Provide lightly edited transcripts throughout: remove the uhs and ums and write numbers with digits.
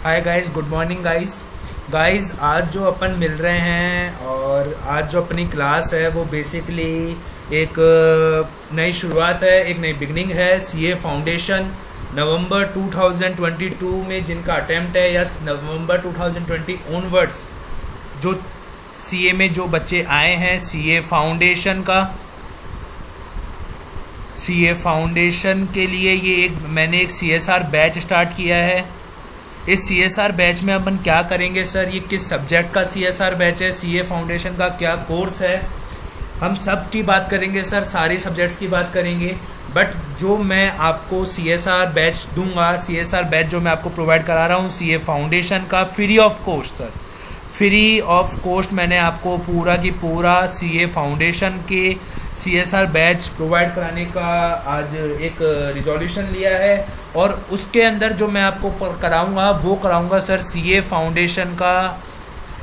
Hi guys, good morning guys. आज जो अपन मिल रहे हैं और आज जो अपनी क्लास है वो बेसिकली एक नई शुरुआत है, एक नई बिगनिंग है। सीए फाउंडेशन नवंबर 2022 में जिनका अटेम्प्ट है या नवंबर 2020 ऑनवर्ड्स जो सीए में जो बच्चे आए हैं सीए फाउंडेशन के लिए ये मैंने एक सीएसआर बैच स्टार्ट किया है। इस सीएसआर बैच में अपन क्या करेंगे सर, ये किस सब्जेक्ट का सीएसआर बैच है, सीए फाउंडेशन का क्या कोर्स है, हम सब की बात करेंगे सर, सारे सब्जेक्ट्स की बात करेंगे। बट जो मैं आपको सीएसआर बैच दूंगा, सीएसआर बैच जो मैं आपको प्रोवाइड करा रहा हूँ सीए फाउंडेशन का free of cost sir, free of cost मैंने आपको पूरा की पूरा सीए फाउंडेशन के सीएसआर बैच प्रोवाइड कराने का आज एक रिजोल्यूशन लिया है। और उसके अंदर जो मैं आपको कराऊंगा वो कराऊंगा सर सीए फाउंडेशन का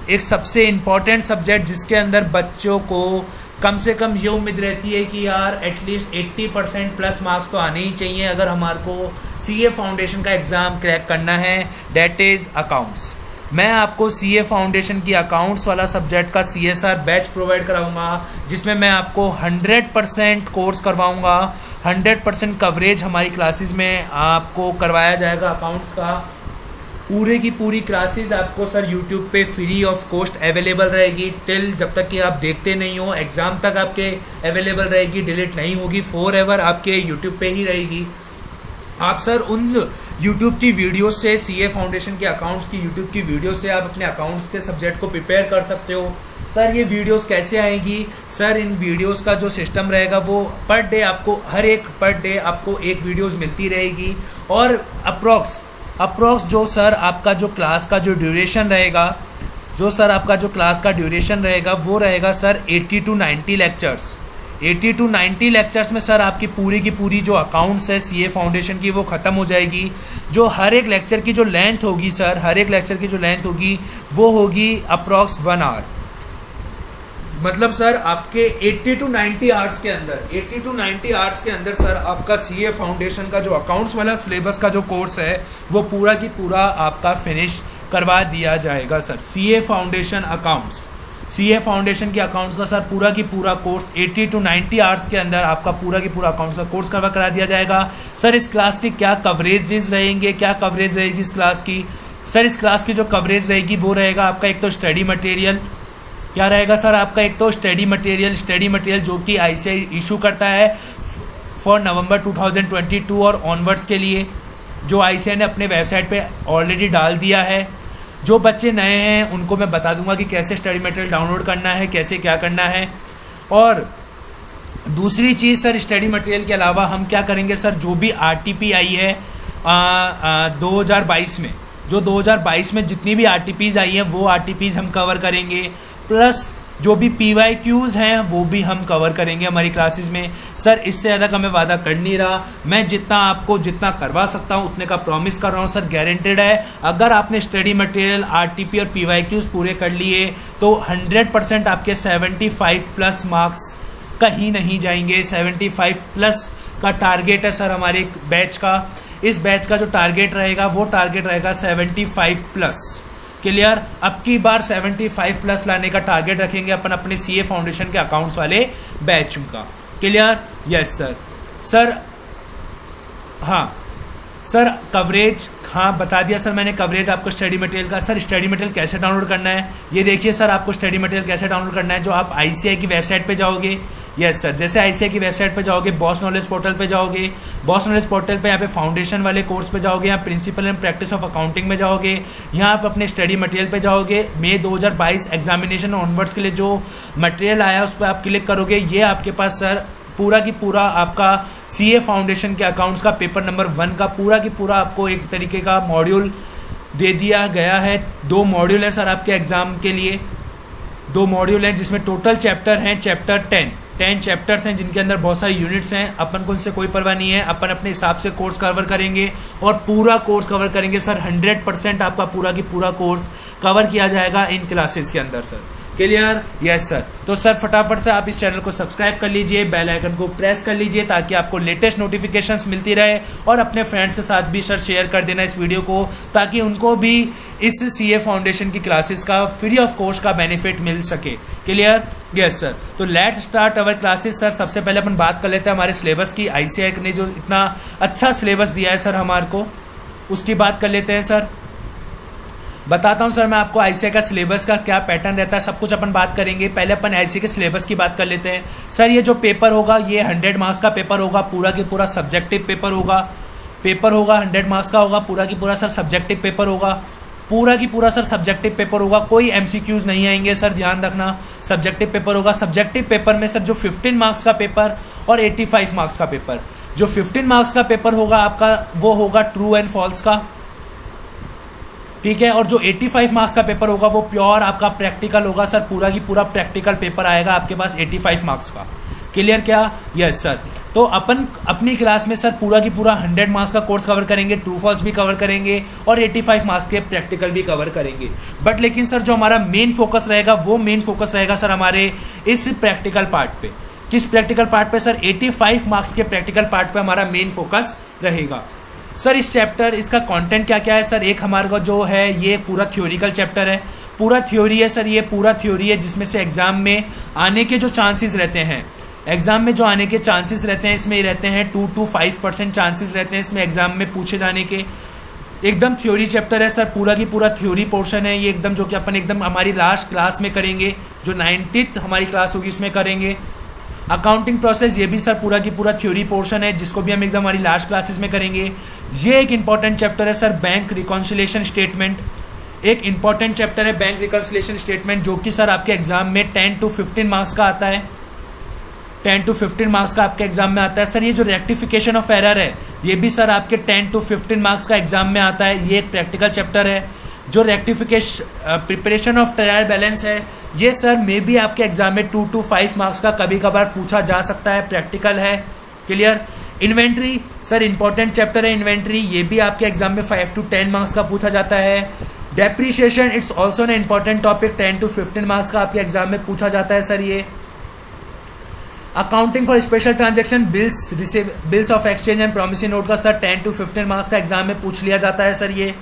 एक सबसे इम्पॉर्टेंट सब्जेक्ट, जिसके अंदर बच्चों को कम से कम ये उम्मीद रहती है कि यार एटलीस्ट 80% प्लस मार्क्स तो आने ही चाहिए अगर हमारे को सीए फाउंडेशन का एग्ज़ाम क्रैक करना है, डेट इज़ अकाउंट्स। मैं आपको सीए फाउंडेशन की अकाउंट्स वाला सब्जेक्ट का सीएसआर बैच प्रोवाइड कराऊंगा, जिसमें मैं आपको 100% कोर्स करवाऊंगा, 100% कवरेज हमारी क्लासेस में आपको करवाया जाएगा अकाउंट्स का। पूरे की पूरी क्लासेस आपको सर यूट्यूब पे फ्री ऑफ कॉस्ट अवेलेबल रहेगी टिल जब तक कि आप देखते नहीं हो, एग्ज़ाम तक आपके अवेलेबल रहेगी, डिलीट नहीं होगी, फॉर एवर आपके यूट्यूब पे ही रहेगी। आप सर उन यूट्यूब की वीडियोस से, सीए फाउंडेशन के अकाउंट्स की यूट्यूब की वीडियो से आप अपने अकाउंट्स के सब्जेक्ट को प्रिपेयर कर सकते हो। सर ये वीडियोस कैसे आएंगी सर, इन वीडियोस का जो सिस्टम रहेगा वो पर डे आपको आपको एक वीडियोस मिलती रहेगी। और अप्रॉक्स जो सर आपका जो क्लास का जो ड्यूरेशन रहेगा, वो रहेगा sir 80 to 90 lectures. 80 to 90 lectures में सर आपकी पूरी की पूरी जो अकाउंट्स है सीए फाउंडेशन की वो ख़त्म हो जाएगी। जो हर एक लेक्चर की जो लेंथ होगी सर, वो होगी अप्रॉक्स 1 आवर। मतलब सर आपके 80 to 90 आवर्स के अंदर सर आपका सीए फाउंडेशन का जो अकाउंट्स वाला सिलेबस का जो कोर्स है वो पूरा की पूरा आपका फिनिश करवा दिया जाएगा सर। सीए फाउंडेशन के अकाउंट्स का सर पूरा की पूरा कोर्स 80 to 90 आवर्स के अंदर आपका पूरा की पूरा अकाउंट्स का कोर्स करा दिया जाएगा। सर इस क्लास की क्या कवरेज रहेगी इस क्लास की? सर इस क्लास की जो कवरेज रहेगी वो रहेगा आपका एक तो स्टडी मटेरियल। क्या रहेगा सर आपका? एक तो स्टडी मटेरियल जो कि आईसीआई इशू करता है फॉर नवंबर 2022 और ऑनवर्ड्स के लिए, जो आईसीआई ने अपने वेबसाइट पे ऑलरेडी डाल दिया है। जो बच्चे नए हैं उनको मैं बता दूंगा कि कैसे स्टडी मटेरियल डाउनलोड करना है, कैसे क्या करना है। और दूसरी चीज़ सर, स्टडी मटेरियल के अलावा हम क्या करेंगे सर, जो भी आरटीपी आई है 2022 में, जो 2022 में जितनी भी आरटीपीज़ आई हैं वो आरटीपीज़ हम कवर करेंगे, प्लस जो भी पीवाईक्यूज़ हैं वो भी हम कवर करेंगे हमारी क्लासेस में। सर इससे ज़्यादा का मैं वादा कर नहीं रहा, मैं जितना करवा सकता हूँ उतने का प्रॉमिस कर रहा हूँ सर, गारंटेड है। अगर आपने स्टडी मटेरियल, आरटीपी और पीवाईक्यूज़ पूरे कर लिए तो 100% आपके 75 प्लस मार्क्स कहीं नहीं जाएंगे। 75 प्लस का टारगेट है सर हमारे बैच का। इस बैच का जो टारगेट रहेगा वो टारगेट रहेगा 75 प्लस। क्लियर? अब की बार 75 प्लस लाने का टारगेट रखेंगे अपन अपने सीए फाउंडेशन के अकाउंट्स वाले बैच का। क्लियर? Yes sir. हाँ सर, कवरेज बता दिया सर मैंने, कवरेज आपको स्टडी मटेरियल का। सर स्टडी मटेरियल कैसे डाउनलोड करना है ये देखिए सर, आपको स्टडी मटेरियल कैसे डाउनलोड करना है। जो आप आईसीआई की वेबसाइट पे जाओगे, यस सर, जैसे आईसीआई की वेबसाइट पे जाओगे, बॉस नॉलेज पोर्टल पे जाओगे, बॉस नॉलेज पोर्टल पे यहाँ पे फाउंडेशन वाले कोर्स पे जाओगे, यहाँ principle and practice of accounting में जाओगे, यहाँ आप अपने स्टडी मटेरियल पे जाओगे। मई 2022 एग्जामिनेशन ऑनवर्ड्स के लिए जो मटेरियल आया उस पर आप क्लिक करोगे, ये आपके पास सर पूरा की पूरा आपका सीए फाउंडेशन के अकाउंट्स का पेपर नंबर 1 का पूरा की पूरा आपको एक तरीके का मॉड्यूल दे दिया गया है। 2 मॉड्यूल है सर आपके एग्जाम के लिए, 2 मॉड्यूल हैं जिसमें टोटल चैप्टर हैं, चैप्टर 10 चैप्टर्स हैं जिनके अंदर बहुत सारी यूनिट्स हैं। अपन को उनसे कोई परवाह नहीं है, अपन अपने हिसाब से कोर्स कवर करेंगे और पूरा कोर्स कवर करेंगे सर। 100% आपका पूरा की पूरा कोर्स कवर किया जाएगा इन क्लासेस के अंदर सर। क्लियर? Yes sir. तो सर फटाफट से आप इस चैनल को सब्सक्राइब कर लीजिए, बेल आइकन को प्रेस कर लीजिए ताकि आपको लेटेस्ट नोटिफिकेशंस मिलती रहे, और अपने फ्रेंड्स के साथ भी सर शेयर कर देना इस वीडियो को ताकि उनको भी इस सीए फाउंडेशन की क्लासेस का फ्री ऑफ कॉस्ट का बेनिफिट मिल सके। क्लियर? Yes sir. तो let's start our classes. Sir सबसे पहले अपन बात कर लेते हैं हमारे सिलेबस की। आईसीएआई ने जो इतना अच्छा सिलेबस दिया है सर हमारे को, उसकी बात कर लेते हैं सर। बताता हूं सर मैं आपको आईसीएआई का सिलेबस का क्या पैटर्न रहता है, सब कुछ अपन बात करेंगे। पहले अपन आईसीएआई के सिलेबस की बात कर लेते हैं। सर ये जो पेपर होगा ये 100 मार्क्स का पेपर होगा, पूरा की पूरा सब्जेक्टिव पेपर होगा। 100 मार्क्स का होगा, पूरा की पूरा सर सब्जेक्टिव पेपर होगा, पूरा की पूरा सर सब्जेक्टिव पेपर होगा। कोई एमसीक्यूज नहीं आएंगे सर, ध्यान रखना। सब्जेक्टिव पेपर होगा। सब्जेक्टिव पेपर में सर जो 15 मार्क्स का पेपर और 85 मार्क्स का पेपर, जो 15 मार्क्स का पेपर होगा आपका वो होगा ट्रू एंड फॉल्स का, ठीक है। और जो 85 मार्क्स का पेपर होगा वो प्योर आपका प्रैक्टिकल होगा सर, पूरा की पूरा प्रैक्टिकल पेपर आएगा आपके पास 85 मार्क्स का। क्लियर क्या? Yes sir. तो अपन अपनी क्लास में सर पूरा की पूरा 100 मार्क्स का कोर्स कवर करेंगे, ट्रू फॉल्स भी कवर करेंगे और 85 मार्क्स के प्रैक्टिकल भी कवर करेंगे। बट लेकिन सर जो हमारा मेन फोकस रहेगा वो मेन फोकस रहेगा सर हमारे इस प्रैक्टिकल पार्ट पे। किस प्रैक्टिकल पार्ट पे सर? 85 मार्क्स के प्रैक्टिकल पार्ट पे हमारा मेन फोकस रहेगा सर। इस चैप्टर इसका कंटेंट क्या क्या है सर? एक हमारे को जो है ये पूरा थ्योरिकल चैप्टर है, पूरा थ्योरी है सर, ये पूरा थ्योरी है जिसमें से एग्जाम में आने के जो चांसेस रहते हैं, एग्जाम में जो आने के चांसेस रहते हैं इसमें रहते हैं 2 to 5% चांसेस रहते हैं इसमें एग्जाम में पूछे जाने के। एकदम थ्योरी चैप्टर है सर, पूरा की पूरा थ्योरी पोर्शन है ये एकदम, जो कि अपन एकदम हमारी लास्ट क्लास में करेंगे, जो 90th हमारी क्लास होगी इसमें करेंगे। अकाउंटिंग प्रोसेस ये भी सर पूरा की पूरा थ्योरी पोर्शन है जिसको भी हम एकदम हमारी लास्ट क्लासेस में करेंगे। ये एक इंपॉर्टेंट चैप्टर है सर बैंक रिकॉन्सिलेशन स्टेटमेंट, एक इंपॉर्टेंट चैप्टर है बैंक रिकॉन्सिलेशन स्टेटमेंट, जो कि सर आपके एग्जाम में 10 to 15 मार्क्स का आता है, 10 to 15 मार्क्स का आपके एग्जाम में आता है सर। ये जो रेक्टिफिकेशन ऑफ एरर है ये भी सर आपके 10 to 15 मार्क्स का एग्जाम में आता है, ये एक प्रैक्टिकल चैप्टर है। जो rectification preparation of trial balance है ये सर मे भी आपके एग्जाम में 2 to 5 मार्क्स का कभी कभार पूछा जा सकता है, प्रैक्टिकल है। Clear? Inventory sir important chapter है, इन्वेंट्री ये भी आपके एग्जाम में 5 to 10 मार्क्स का पूछा जाता है। Depreciation it's also an important topic, 10 to 15 marks का आपके एग्जाम में पूछा जाता है सर ये। Accounting for special transaction bills of exchange and promissory note का सर 10 to 15 मार्क्स का एग्जाम में पूछ लिया जाता है सर ये।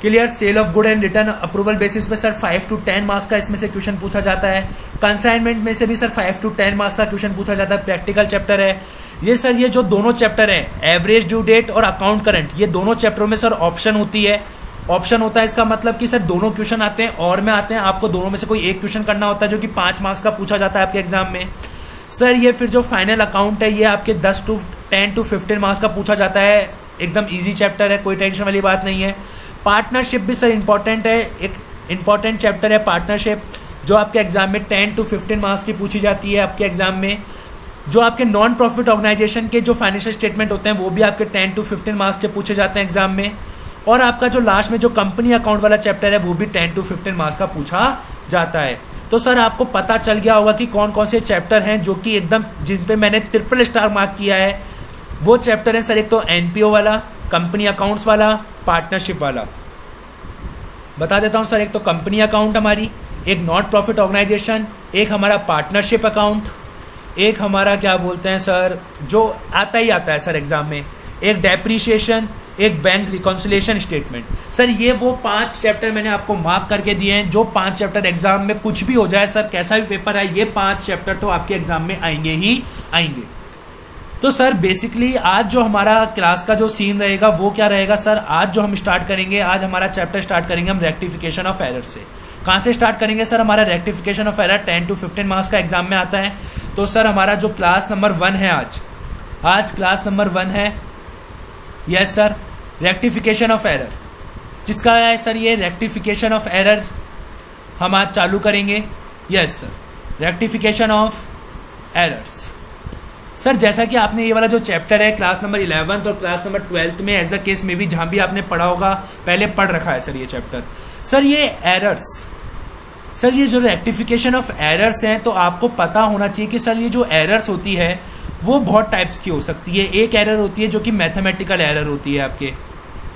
Clear? Sale of good and return approval basis पे सर 5 to 10 मार्क्स का इसमें से क्वेश्चन पूछा जाता है। कंसाइनमेंट में से भी सर 5 to 10 मार्क्स का क्वेश्चन पूछा जाता है, प्रैक्टिकल चैप्टर है ये सर। ये जो दोनों चैप्टर है एवरेज ड्यू डेट और अकाउंट करंट, ये दोनों चैप्टरों में सर ऑप्शन होती है, ऑप्शन होता है। इसका मतलब कि सर दोनों क्वेश्चन आते हैं और में आते हैं, आपको दोनों में से कोई एक क्वेश्चन करना होता है जो कि 5 मार्क्स का पूछा जाता है आपके एग्जाम में सर। ये फिर जो फाइनल अकाउंट है ये आपके 10 to 15 मार्क्स का पूछा जाता है, एकदम ईजी चैप्टर है, कोई टेंशन वाली बात नहीं है। पार्टनरशिप भी सर इंपॉर्टेंट है, एक इंपॉर्टेंट चैप्टर है पार्टनरशिप, जो आपके एग्जाम में 10 to 15 मार्क्स की पूछी जाती है आपके एग्जाम में। जो आपके नॉन प्रॉफिट ऑर्गेनाइजेशन के जो फाइनेंशियल स्टेटमेंट होते हैं वो भी आपके 10 to 15 मार्क्स के पूछे जाते हैं एग्जाम में। और आपका जो लास्ट में जो कंपनी अकाउंट वाला चैप्टर है वो भी 10 to 15 मार्क्स का पूछा जाता है। तो सर आपको पता चल गया होगा कि कौन कौन से चैप्टर हैं जो कि एकदम जिन पे मैंने ट्रिपल स्टार मार्क किया है। वो चैप्टर है सर, एक तो एनपीओ वाला, कंपनी अकाउंट्स वाला, पार्टनरशिप वाला। बता देता हूं सर, एक तो कंपनी अकाउंट हमारी, एक नॉट प्रॉफिट ऑर्गेनाइजेशन, एक हमारा पार्टनरशिप अकाउंट, एक हमारा क्या बोलते हैं सर जो आता ही आता है सर एग्जाम में, एक डेप्रीशिएशन, एक बैंक रिकॉन्सिलेशन स्टेटमेंट। सर ये वो 5 चैप्टर मैंने आपको मार्क करके दिए हैं, जो 5 चैप्टर एग्जाम में कुछ भी हो जाए सर, कैसा भी पेपर है, ये 5 चैप्टर तो आपके एग्जाम में आएंगे ही आएंगे। तो सर बेसिकली आज जो हमारा क्लास का जो सीन रहेगा वो क्या रहेगा सर? आज जो हम स्टार्ट करेंगे, आज हमारा चैप्टर स्टार्ट करेंगे हम रेक्टिफिकेशन ऑफ एरर से। कहाँ से स्टार्ट करेंगे सर? हमारा rectification of error 10 to 15 marks का एग्जाम में आता है। तो सर हमारा जो क्लास नंबर 1 है आज क्लास नंबर 1 है, yes sir, rectification of error. किसका है सर? ये रेक्टिफिकेशन ऑफ एरर हम आज चालू करेंगे, yes sir, rectification of errors. Sir जैसा कि आपने ये वाला जो चैप्टर है क्लास नंबर 11 और क्लास नंबर 12 में एज द केस में भी जहाँ भी आपने पढ़ा होगा पहले पढ़ रखा है सर ये चैप्टर। सर ये एरर्स, सर ये जो रेक्टिफिकेशन ऑफ एरर्स हैं तो आपको पता होना चाहिए कि सर ये जो एरर्स होती है वो बहुत टाइप्स की हो सकती है। एक एरर होती है जो कि मैथमेटिकल एरर होती है आपके,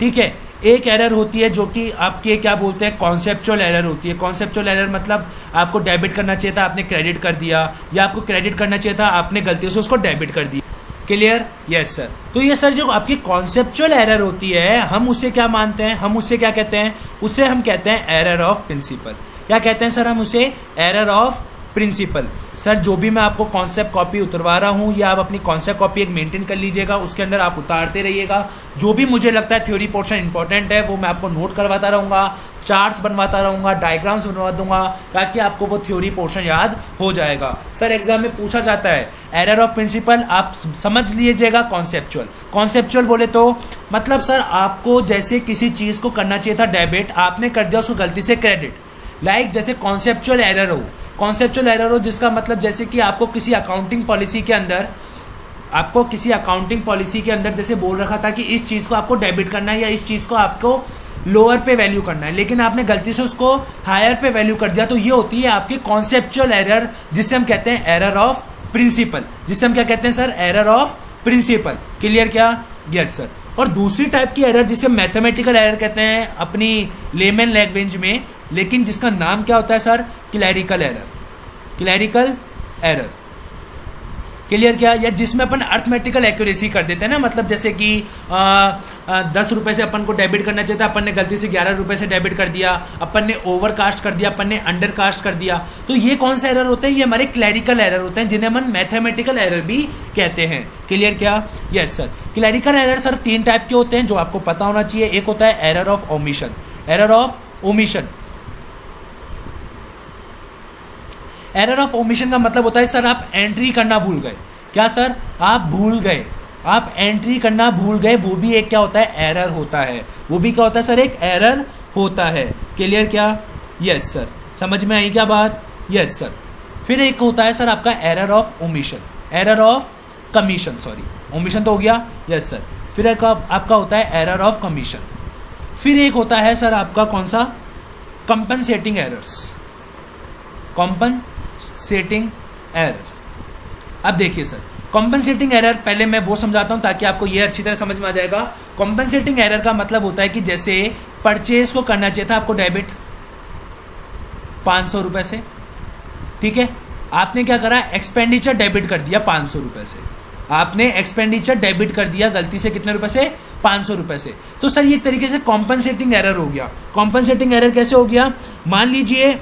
ठीक है। एक एरर होती है जो कि आपके क्या बोलते हैं कॉन्सेप्चुअल एरर होती है। कॉन्सेप्चुअल एरर मतलब आपको डेबिट करना चाहिए था, आपने क्रेडिट कर दिया, या आपको क्रेडिट करना चाहिए था, आपने गलती से उसको डेबिट कर दिया। क्लियर? Yes sir. तो ये सर जो आपकी कॉन्सेप्चुअल एरर होती है, हम उसे क्या मानते हैं, हम उससे क्या कहते हैं, उसे हम कहते हैं एरर ऑफ प्रिंसिपल। क्या कहते हैं सर हम उसे? Error of principal. सर जो भी मैं आपको कॉन्सेप्ट कॉपी उतरवा रहा हूँ, या आप अपनी कॉन्सेप्ट कॉपी एक मेंटेन कर लीजिएगा, उसके अंदर आप उतारते रहिएगा। जो भी मुझे लगता है थ्योरी पोर्शन इंपॉर्टेंट है वो मैं आपको नोट करवाता रहूँगा, चार्ट्स बनवाता रहूँगा, डायग्राम्स बनवा दूंगा, ताकि आपको वो थ्योरी पोर्शन याद हो जाएगा। सर एग्जाम में पूछा जाता है एरर ऑफ प्रिंसिपल, आप समझ लीजिएगा कॉन्सेप्चुअल। कॉन्सेप्चुअल बोले तो मतलब सर आपको जैसे किसी चीज़ को करना चाहिए था डेबिट, आपने कर दिया उसको गलती से क्रेडिट। लाइक जैसे कॉन्सेप्चुअल एरर हो, कॉन्सेप्चुअल एरर हो जिसका मतलब जैसे कि आपको किसी अकाउंटिंग पॉलिसी के अंदर, आपको किसी अकाउंटिंग पॉलिसी के अंदर जैसे बोल रखा था कि इस चीज़ को आपको डेबिट करना है या इस चीज़ को आपको लोअर पे वैल्यू करना है, लेकिन आपने गलती से उसको हायर पे वैल्यू कर दिया, तो ये होती है आपकी कॉन्सेप्चुअल एरर, जिसे हम कहते हैं एरर ऑफ प्रिंसिपल। जिसे हम क्या कहते हैं sir? Error of principle. Clear क्या? Yes sir. और दूसरी टाइप की एरर जिसे मैथमेटिकल एरर कहते हैं अपनी लेमन लैंग्वेज में, लेकिन जिसका नाम क्या होता है sir? Clerical error. Clerical error. Clear क्या? या जिसमें अपन अर्थमेटिकल एक्यूरेसी कर देते हैं ना, मतलब जैसे कि 10 रुपए से अपन को डेबिट करना चाहिए था, अपन ने गलती से 11 रुपए से डेबिट कर दिया, अपन ने ओवर कास्ट कर दिया, अपन ने अंडर कास्ट कर दिया। तो ये कौन सा एरर होते हैं? ये हमारे क्लैरिकल एरर होते हैं, जिन्हें हम मैथमेटिकल एरर भी कहते हैं। क्लियर क्या? Yes sir. Clerical error sir 3 type के होते हैं जो आपको पता होना चाहिए। एक होता है error of omission. Error of omission, error of omission का मतलब होता है सर आप एंट्री करना भूल गए। क्या सर? आप भूल गए, आप एंट्री करना भूल गए, वो भी एक क्या होता है? एरर होता है। वो भी क्या होता है सर? एक एरर होता है। क्लियर क्या? Yes sir. समझ में आई क्या बात? Yes sir. फिर एक होता है सर आपका error of omission, error of commission, sorry omission तो हो गया। Yes sir. फिर एक आपका होता है एरर ऑफ कमीशन। फिर एक होता है सर आपका कौन सा? Compensating errors, compensating error. अब देखिए सर, कॉम्पनसेटिंग एरर पहले मैं वो समझाता हूं ताकि आपको ये अच्छी तरह समझ में आ जाएगा। कॉम्पनसेटिंग एरर का मतलब होता है कि जैसे परचेज को करना चाहिए था आपको डेबिट 500 रुपए से, ठीक है, आपने क्या करा? एक्सपेंडिचर डेबिट कर दिया 500 रुपए से। आपने एक्सपेंडिचर डेबिट कर दिया गलती से कितने रुपए से? 500 रुपए से। तो सर ये एक तरीके से कॉम्पनसेटिंग एरर हो गया। कॉम्पनसेटिंग एरर कैसे हो गया? मान लीजिए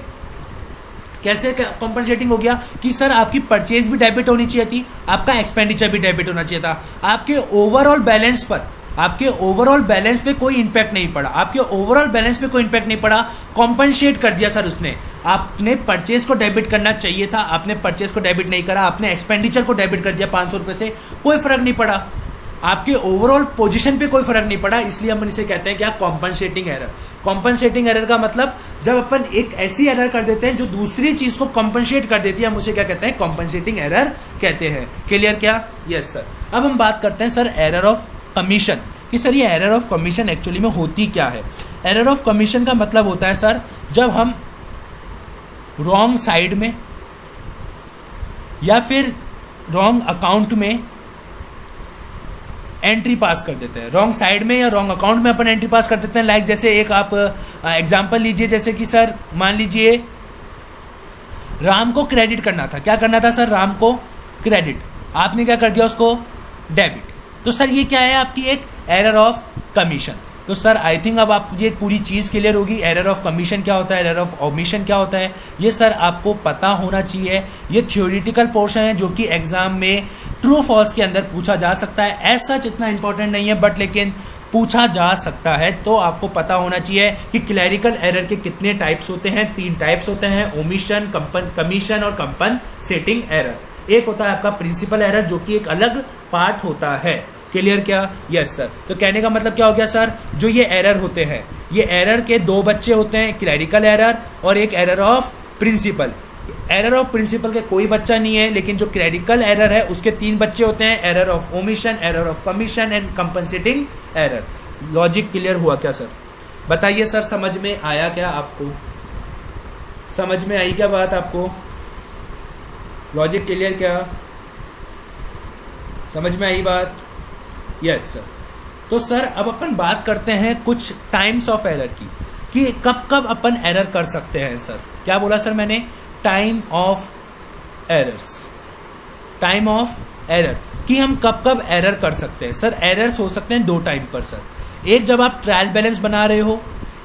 कैसे कॉम्पनसेटिंग हो गया कि सर आपकी परचेज भी डेबिट होनी चाहिए थी, आपका एक्सपेंडिचर भी डेबिट होना चाहिए था, आपके ओवरऑल बैलेंस पर, आपके ओवरऑल बैलेंस पे कोई इंपैक्ट नहीं पड़ा, आपके ओवरऑल बैलेंस पे कोई इंपैक्ट नहीं पड़ा, कॉम्पनसेट कर दिया सर उसने। आपने परचेज को डेबिट करना चाहिए था, आपने परचेज को डेबिट नहीं करा, आपने एक्सपेंडिचर को डेबिट कर दिया 500 रुपए से, कोई फर्क नहीं पड़ा, आपके ओवरऑल पोजीशन पे कोई फर्क नहीं पड़ा, इसलिए हम इसे कहते हैं क्या? Compensating error. कॉम्पनसेटिंग एरर का मतलब जब अपन एक ऐसी एरर कर देते हैं जो दूसरी चीज को कॉम्पनसेट कर देती है, हम उसे क्या कहते हैं? कॉम्पनसेटिंग एरर कहते हैं। क्लियर क्या? Yes sir. अब हम बात करते हैं सर एरर ऑफ कमीशन, कि सर ये एरर ऑफ कमीशन एक्चुअली में होती क्या है। एरर ऑफ कमीशन का मतलब होता है सर जब हम रॉन्ग साइड में या फिर रॉन्ग अकाउंट में एंट्री पास कर देते हैं, रॉन्ग साइड में या रॉन्ग अकाउंट में अपन एंट्री पास कर देते हैं। लाइक जैसे एक आप एग्जांपल लीजिए, जैसे कि सर मान लीजिए राम को क्रेडिट करना था। क्या करना था सर? राम को क्रेडिट, आपने क्या कर दिया? उसको डेबिट। तो सर ये क्या है? आपकी एक एरर ऑफ कमीशन। तो सर आई थिंक अब आप ये पूरी चीज़ क्लियर होगी। एरर ऑफ कमीशन क्या होता है, एरर ऑफ ओमिशन क्या होता है, ये सर आपको पता होना चाहिए। ये थ्योरेटिकल पोर्शन है जो कि एग्जाम में ट्रू फॉल्स के अंदर पूछा जा सकता है। एज सच इतना इंपॉर्टेंट नहीं है, बट लेकिन पूछा जा सकता है। तो आपको पता होना चाहिए कि क्लैरिकल एरर के कितने टाइप्स होते हैं। 3 टाइप्स होते हैं, ओमिशन, कमीशन और कंपनसेटिंग एरर। एक होता है आपका प्रिंसिपल एरर जो कि एक अलग पार्ट होता है। क्लियर क्या? Yes sir. तो कहने का मतलब क्या हो गया सर? जो ये एरर होते हैं, ये एरर के 2 बच्चे होते हैं, क्लैरिकल एरर और एक error of principle. Error of principle के कोई बच्चा नहीं है, लेकिन जो क्लैरिकल एरर है उसके 3 बच्चे होते हैं, error of omission, error of commission and compensating error. Logic clear हुआ क्या सर? बताइए सर, समझ में आया क्या आपको? समझ में आई क्या बात आपको? लॉजिक क्लियर क्या? समझ में आई बात? Yes sir. तो सर अब अपन बात करते हैं कुछ टाइम्स ऑफ एरर की, कि कब कब अपन एरर कर सकते हैं। सर क्या बोला सर मैंने? Time of errors, time of error, कि हम कब कब एरर कर सकते हैं। सर एरर्स हो सकते हैं दो टाइम पर सर, एक जब आप ट्रायल बैलेंस बना रहे हो,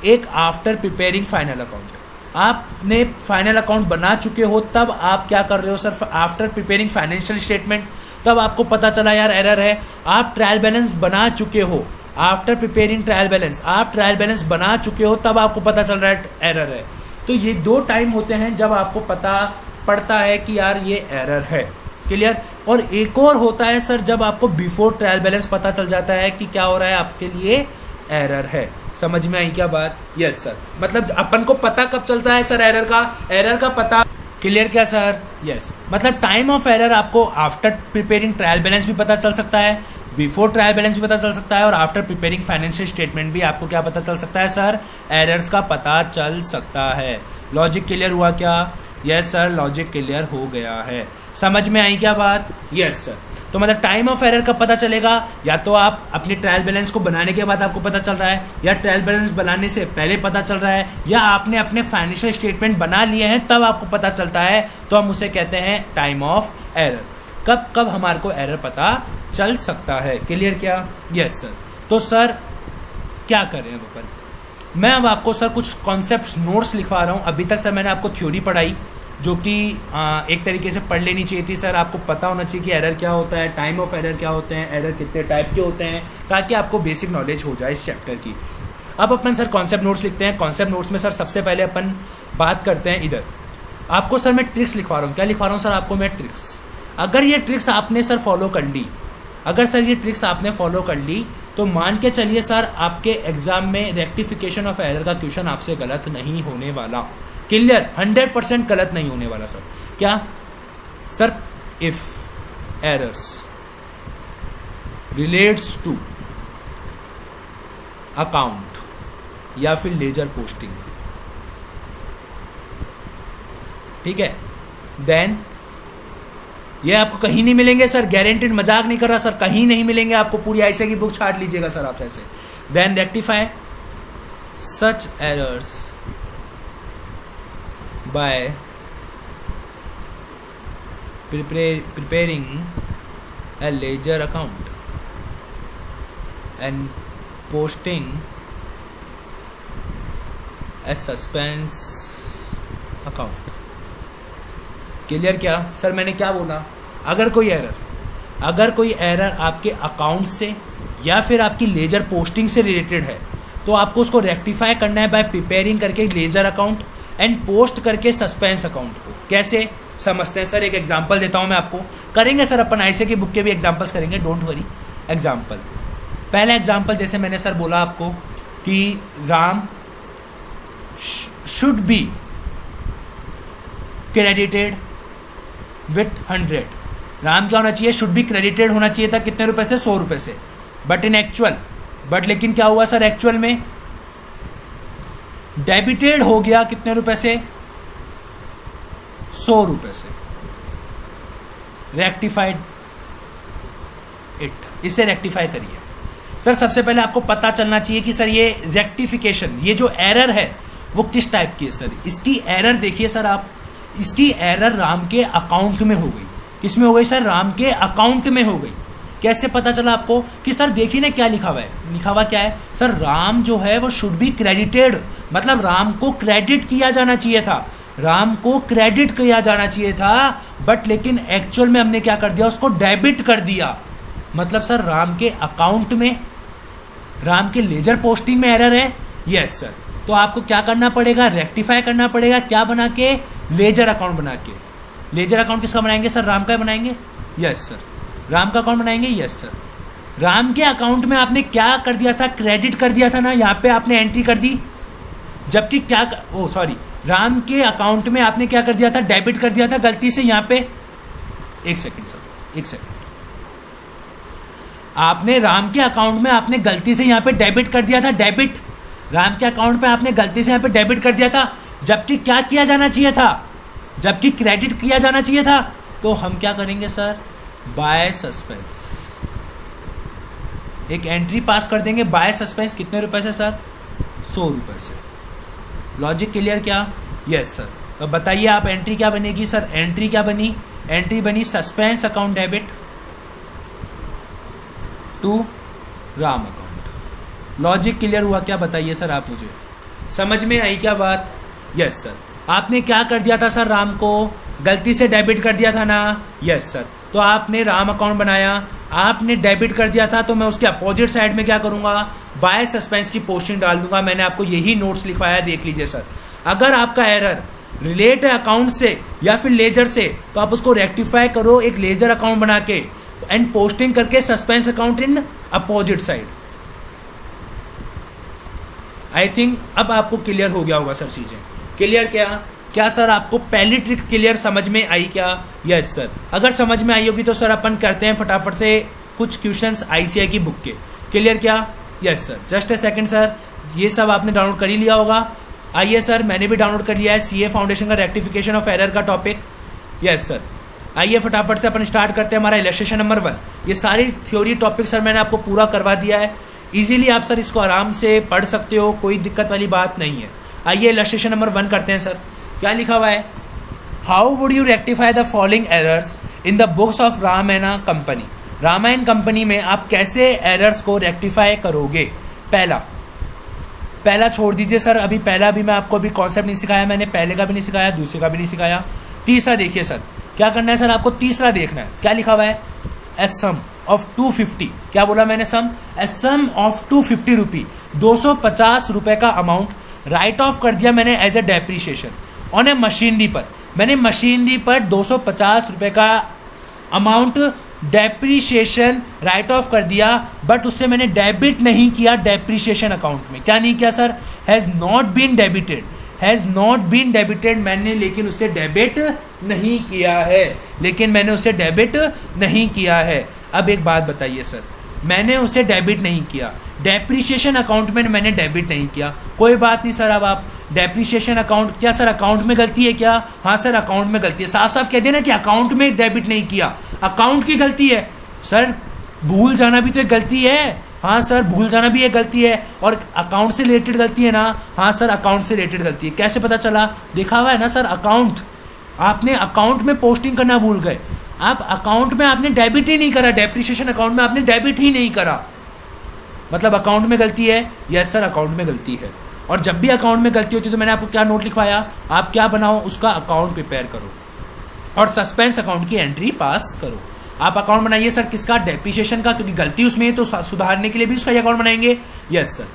एक आफ्टर प्रिपेयरिंग फाइनल अकाउंट। आपने फाइनल अकाउंट बना चुके हो तब आप क्या कर रहे हो sir? After preparing financial statement, तब आपको पता चला यार एरर है। आप ट्रायल बैलेंस बना चुके हो, आफ्टर प्रिपेयरिंग ट्रायल बैलेंस, आप ट्रायल बैलेंस बना चुके हो तब आपको पता चल रहा है एरर है। तो ये दो टाइम होते हैं जब आपको पता पड़ता है कि यार ये एरर है। क्लियर? और एक और होता है सर जब आपको बिफोर ट्रायल बैलेंस पता चल जाता है कि क्या हो रहा है, आपके लिए एरर है। समझ में आई क्या बात? Yes sir. मतलब अपन को पता कब चलता है सर एरर का पता? क्लियर क्या सर? यस। मतलब टाइम ऑफ एरर आपको आफ्टर प्रिपेयरिंग ट्रायल बैलेंस भी पता चल सकता है, बिफोर ट्रायल बैलेंस भी पता चल सकता है, और आफ्टर प्रिपेयरिंग फाइनेंशियल स्टेटमेंट भी आपको क्या पता चल सकता है सर? एरर्स का पता चल सकता है। लॉजिक क्लियर हुआ क्या? यस सर, लॉजिक क्लियर हो गया है। समझ में आई क्या बात? Yes sir. तो मतलब टाइम ऑफ एरर का पता चलेगा या तो आप अपने ट्रायल बैलेंस को बनाने के बाद आपको पता चल रहा है, या ट्रायल बैलेंस बनाने से पहले पता चल रहा है, या आपने अपने फाइनेंशियल स्टेटमेंट बना लिए हैं तब आपको पता चलता है, तो हम उसे कहते हैं टाइम ऑफ एरर। कब कब हमारे को एरर पता चल सकता है। क्लियर क्या? Yes sir. तो सर क्या करें अब अपन? मैं अब आपको सर कुछ कॉन्सेप्ट नोट्स लिखवा रहा हूँ। अभी तक सर मैंने आपको थ्योरी पढ़ाई जो कि एक तरीके से पढ़ लेनी चाहिए थी सर। आपको पता होना चाहिए कि एरर क्या होता है, टाइम ऑफ एरर क्या होते हैं, एरर कितने टाइप के होते हैं, ताकि आपको बेसिक नॉलेज हो जाए इस चैप्टर की। अब अपन सर कॉन्सेप्ट नोट्स लिखते हैं। कॉन्सेप्ट नोट्स में सर सबसे पहले अपन बात करते हैं इधर। आपको सर मैं ट्रिक्स लिखवा रहा हूँ। क्या लिखवा रहा हूँ सर आपको मैं? ट्रिक्स। अगर ये ट्रिक्स आपने सर फॉलो कर ली, अगर सर ये ट्रिक्स आपने फॉलो कर ली, तो मान के चलिए सर आपके एग्जाम में रेक्टिफिकेशन ऑफ एरर का क्वेश्चन आपसे गलत नहीं होने वाला। क्लियर? 100% गलत नहीं होने वाला सर। क्या sir? If errors relates to account या फिर लेजर पोस्टिंग, ठीक है, देन ये आपको कहीं नहीं मिलेंगे सर, गारंटेड, मजाक नहीं कर रहा सर, कहीं नहीं मिलेंगे आपको। पूरी ऐसे की बुक छाट लीजिएगा सर आप ऐसे। Then rectify such errors by preparing a ledger account and posting a suspense account। Clear क्या सर? मैंने क्या बोला? अगर कोई एरर आपके अकाउंट से या फिर आपकी लेजर पोस्टिंग से रिलेटेड है, तो आपको उसको रेक्टिफाई करना है बाय प्रिपेयरिंग करके लेजर अकाउंट एंड पोस्ट करके सस्पेंस अकाउंट को। कैसे समझते हैं सर? एक एग्जांपल देता हूं मैं आपको। करेंगे सर अपन ऐसे की बुक के भी एग्जांपल्स करेंगे, डोंट वरी। एग्जांपल, पहला एग्जांपल जैसे मैंने सर बोला आपको कि Ram should be credited with 100। Ram क्या होना चाहिए? शुड बी क्रेडिटेड होना चाहिए था कितने रुपए से? 100 रुपए से। बट इन एक्चुअल, लेकिन क्या हुआ सर? एक्चुअल में डेबिटेड हो गया कितने रुपए से? 100 रुपए से। रेक्टिफाइड इट, इसे रेक्टिफाई करिए सर। सबसे पहले आपको पता चलना चाहिए कि सर ये रेक्टिफिकेशन, ये जो एरर है वो किस टाइप की है सर। इसकी एरर देखिए सर आप, इसकी एरर राम के अकाउंट में हो गई। किस में हो गई सर? राम के अकाउंट में हो गई। कैसे पता चला आपको? कि सर देखिए ना क्या लिखा हुआ है। लिखा हुआ क्या है सर? राम जो है वो शुड बी क्रेडिटेड, मतलब राम को क्रेडिट किया जाना चाहिए था, राम को क्रेडिट किया जाना चाहिए था, बट लेकिन एक्चुअल में हमने क्या कर दिया? उसको डेबिट कर दिया। मतलब सर राम के अकाउंट में, राम के लेजर पोस्टिंग में एरर है। Yes sir. तो आपको क्या करना पड़ेगा? रेक्टिफाई करना पड़ेगा। क्या बना के? लेजर अकाउंट बना के। लेजर अकाउंट किसका बनाएंगे सर? राम का बनाएंगे। यस सर, राम का अकाउंट बनाएंगे। Yes sir. राम के अकाउंट में आपने क्या कर दिया था? क्रेडिट कर दिया था ना, यहाँ पे आपने एंट्री कर दी। जबकि क्या, ओ सॉरी, राम के अकाउंट में आपने क्या कर दिया था? डेबिट कर दिया था गलती से यहाँ पे। एक सेकंड सर, एक सेकंड। आपने राम के अकाउंट में आपने गलती से यहाँ पे डेबिट कर दिया था, डेबिट। राम के अकाउंट पे आपने गलती से यहाँ पे डेबिट कर दिया था, जबकि क्या किया जाना चाहिए था? जबकि क्रेडिट किया जाना चाहिए था। तो हम क्या करेंगे सर? बाय सस्पेंस, एक एंट्री पास कर देंगे बाय सस्पेंस, कितने रुपए से सर? 100 रुपये से। लॉजिक क्लियर क्या? Yes sir. अब बताइए आप एंट्री क्या बनेगी सर? एंट्री क्या बनी? एंट्री बनी suspense account debit to Ram account. Logic clear हुआ क्या? बताइए सर आप मुझे, समझ में आई क्या बात? Yes sir. आपने क्या कर दिया था सर? राम को गलती से डेबिट कर दिया था ना? Yes sir. तो आपने राम अकाउंट बनाया, आपने डेबिट कर दिया था, तो मैं उसके अपोजिट साइड में क्या करूंगा? बाय सस्पेंस की पोस्टिंग डाल दूंगा। मैंने आपको यही नोट्स लिखवाया, देख लीजिए सर। अगर आपका एरर रिलेट है अकाउंट से या फिर लेजर से, तो आप उसको रेक्टिफाई करो एक लेजर अकाउंट बना के एंड पोस्टिंग करके suspense account in opposite side. I think अब आपको क्लियर हो गया होगा सर चीजें। क्लियर क्या सर? आपको पहली ट्रिक क्लियर समझ में आई क्या? Yes sir. अगर समझ में आई होगी तो सर अपन करते हैं फटाफट से कुछ क्वेश्चंस आईसीआई की बुक के। क्लियर क्या? Yes sir. Just a second sir, ये सब आपने डाउनलोड कर ही लिया होगा। आइए सर, मैंने भी डाउनलोड कर लिया है सीए फाउंडेशन का रेक्टिफिकेशन ऑफ एरर का टॉपिक। Yes sir. आइए फटाफट से अपन स्टार्ट करते हैं हमारा इलस्ट्रेशन नंबर 1। ये सारी थ्योरी टॉपिक सर मैंने आपको पूरा करवा दिया है। इजीली आप सर इसको आराम से पढ़ सकते हो, कोई दिक्कत वाली बात नहीं है। आइए इलस्ट्रेशन नंबर 1 करते हैं सर। क्या लिखा हुआ है? How would you rectify the following errors in the books of Ramayan company. Ramayan company में आप कैसे एरर्स को रेक्टिफाई करोगे? पहला छोड़ दीजिए सर, अभी पहला भी मैं आपको अभी कॉन्सेप्ट नहीं सिखाया, मैंने पहले का भी नहीं सिखाया, दूसरे का भी नहीं सिखाया। तीसरा देखिए सर, क्या करना है सर? आपको तीसरा देखना है। क्या लिखा हुआ है? ए सम ऑफ 250। क्या बोला मैंने? सम। ए सम ऑफ 250 रुपी, 250 रुपए का अमाउंट राइट ऑफ कर दिया मैंने as a depreciation on a machinery पर। मैंने मशीनरी पर 250 रुपए का अमाउंट डेप्रीशिएशन राइट ऑफ कर दिया, बट उससे मैंने डेबिट नहीं किया डेप्रीशिएशन अकाउंट में। क्या नहीं किया sir? Has not been debited, has not been debited. मैंने लेकिन उससे डेबिट नहीं किया है, लेकिन मैंने उससे डेबिट नहीं किया है। अब एक बात बताइए सर, मैंने उसे डेबिट नहीं किया, डेप्रीशिएशन अकाउंट में मैंने डेबिट नहीं किया, कोई बात नहीं सर। अब आप डेप्रीशिएशन अकाउंट, क्या सर अकाउंट में गलती है क्या? हाँ सर अकाउंट में गलती है। साफ साफ कह देना कि अकाउंट में डेबिट नहीं किया, अकाउंट की गलती है। सर भूल जाना भी तो एक गलती है। हाँ सर भूल जाना भी एक गलती है, और अकाउंट से रिलेटेड गलती है ना? हाँ सर अकाउंट से रिलेटेड गलती है। कैसे पता चला? देखा हुआ है ना सर अकाउंट। आपने अकाउंट में पोस्टिंग करना भूल गए, आप अकाउंट में आपने डेबिट ही नहीं करा, डेप्रीशिएशन अकाउंट में आपने डेबिट ही नहीं करा, मतलब अकाउंट में गलती है। यस सर अकाउंट में गलती है। और जब भी अकाउंट में गलती होती है तो मैंने आपको क्या नोट लिखवाया? आप क्या बनाओ? उसका अकाउंट प्रिपेयर करो और सस्पेंस अकाउंट की एंट्री पास करो। आप अकाउंट बनाइए सर किसका? डेप्रीशिएशन का, क्योंकि गलती उसमें है तो सुधारने के लिए भी उसका अकाउंट बनाएंगे। Yes sir.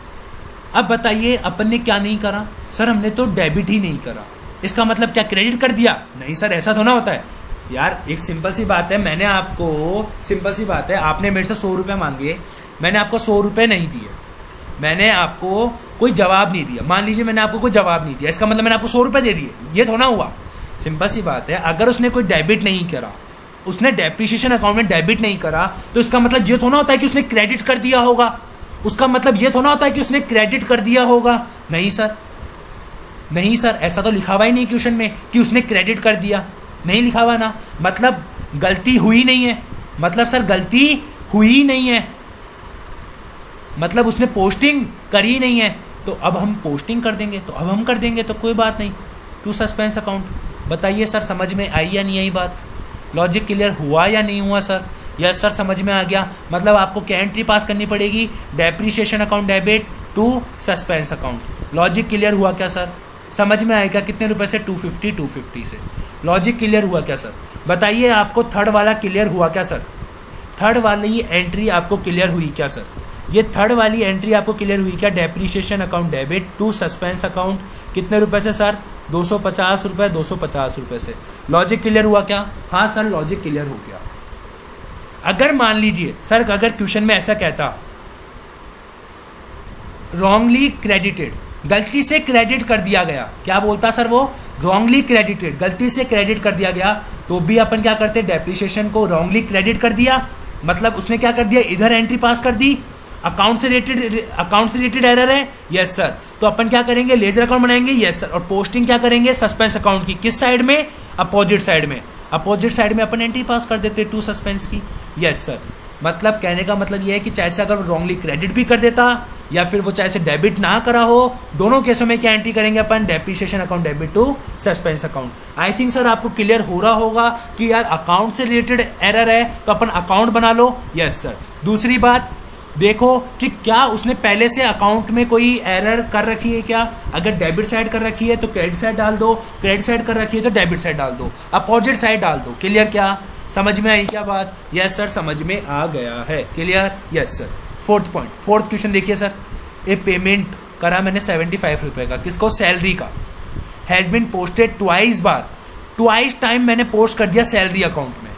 अब बताइए अपन ने क्या नहीं करा? सर हमने तो डेबिट ही नहीं करा। इसका मतलब क्या क्रेडिट कर दिया? नहीं सर, ऐसा तो ना होता है यार। एक सिंपल सी बात है, मैंने आपको सिंपल सी बात है, आपने मेरे से 100 रुपये मांगे, मैंने आपको 100 रुपये नहीं दिए, मैंने आपको कोई जवाब नहीं दिया। मान लीजिए मैंने आपको कोई जवाब नहीं दिया, इसका मतलब मैंने आपको 100 रुपये दे दिए, ये थोड़ा हुआ। सिंपल सी बात है, अगर उसने कोई डेबिट नहीं करा, उसने डेप्रीशिएशन अकाउंट में डेबिट नहीं करा, तो इसका मतलब ये थोड़ा होता है कि उसने क्रेडिट कर दिया होगा। उसका मतलब ये थोड़ा होता है कि उसने क्रेडिट कर दिया होगा। नहीं सर, नहीं सर, ऐसा तो लिखा हुआ ही नहीं क्वेश्चन में कि उसने क्रेडिट कर दिया, नहीं लिखा हुआ ना। मतलब गलती हुई नहीं है, मतलब सर गलती हुई नहीं है, मतलब उसने पोस्टिंग करी नहीं है। तो अब हम पोस्टिंग कर देंगे, तो अब हम कर देंगे, तो कोई बात नहीं। To suspense account. बताइए सर समझ में आई या नहीं आई बात? लॉजिक क्लियर हुआ या नहीं हुआ सर? यस सर समझ में आ गया। मतलब आपको क्या एंट्री पास करनी पड़ेगी? Depreciation account debit to suspense account. Logic clear हुआ क्या सर? समझ में आएगा कितने रुपए से? 250 से। लॉजिक क्लियर हुआ क्या सर? बताइए आपको थर्ड वाला क्लियर हुआ क्या सर? थर्ड वाली एंट्री आपको क्लियर हुई क्या सर? ये थर्ड वाली एंट्री आपको क्लियर हुई क्या? Depreciation account debit to suspense account. कितने रुपए से सर? 250 रुपये, 250 रुपये से। लॉजिक क्लियर हुआ क्या? हाँ सर लॉजिक क्लियर हो गया। अगर मान लीजिए सर, अगर क्वेश्चन में ऐसा कहता रॉन्गली क्रेडिटेड, गलती से क्रेडिट कर दिया गया, क्या बोलता सर वो? रॉन्गली क्रेडिटेड, गलती से क्रेडिट कर दिया गया, तो भी अपन क्या करते? डेप्रीशिएशन को रॉन्गली क्रेडिट कर दिया, मतलब उसने क्या कर दिया? इधर एंट्री पास कर दी। अकाउंट से रिलेटेड एरर है। Yes sir. तो अपन क्या करेंगे? लेजर अकाउंट बनाएंगे। Yes sir. और पोस्टिंग क्या करेंगे? सस्पेंस अकाउंट की। किस साइड में? अपोजिट साइड में। अपोजिट साइड में अपन एंट्री पास कर देते टू सस्पेंस की। Yes sir. मतलब कहने का मतलब ये है कि चाहे से अगर रॉन्गली क्रेडिट भी कर देता या फिर वो चाहे से डेबिट ना करा हो, दोनों केसों में क्या एंट्री करेंगे अपन, depreciation account debit to suspense account. I think sir आपको क्लियर हो रहा होगा कि यार अकाउंट से रिलेटेड एरर है तो अपन अकाउंट बना लो। Yes sir. दूसरी बात देखो कि क्या उसने पहले से अकाउंट में कोई एरर कर रखी है क्या। अगर डेबिट साइड कर रखी है तो क्रेडिट साइड डाल दो, क्रेडिट साइड कर रखी है तो डेबिट साइड डाल दो, अपोजिट साइड डाल दो। क्लियर? क्या समझ में आई क्या बात? यस सर, समझ में आ गया है। Clear? Yes sir. Fourth point, fourth question देखिए सर। ए पेमेंट करा मैंने 75 रुपए का, किसको, सैलरी का, हैज बीन पोस्टेड ट्वाइस बार, ट्वाइस टाइम मैंने पोस्ट कर दिया सैलरी अकाउंट में।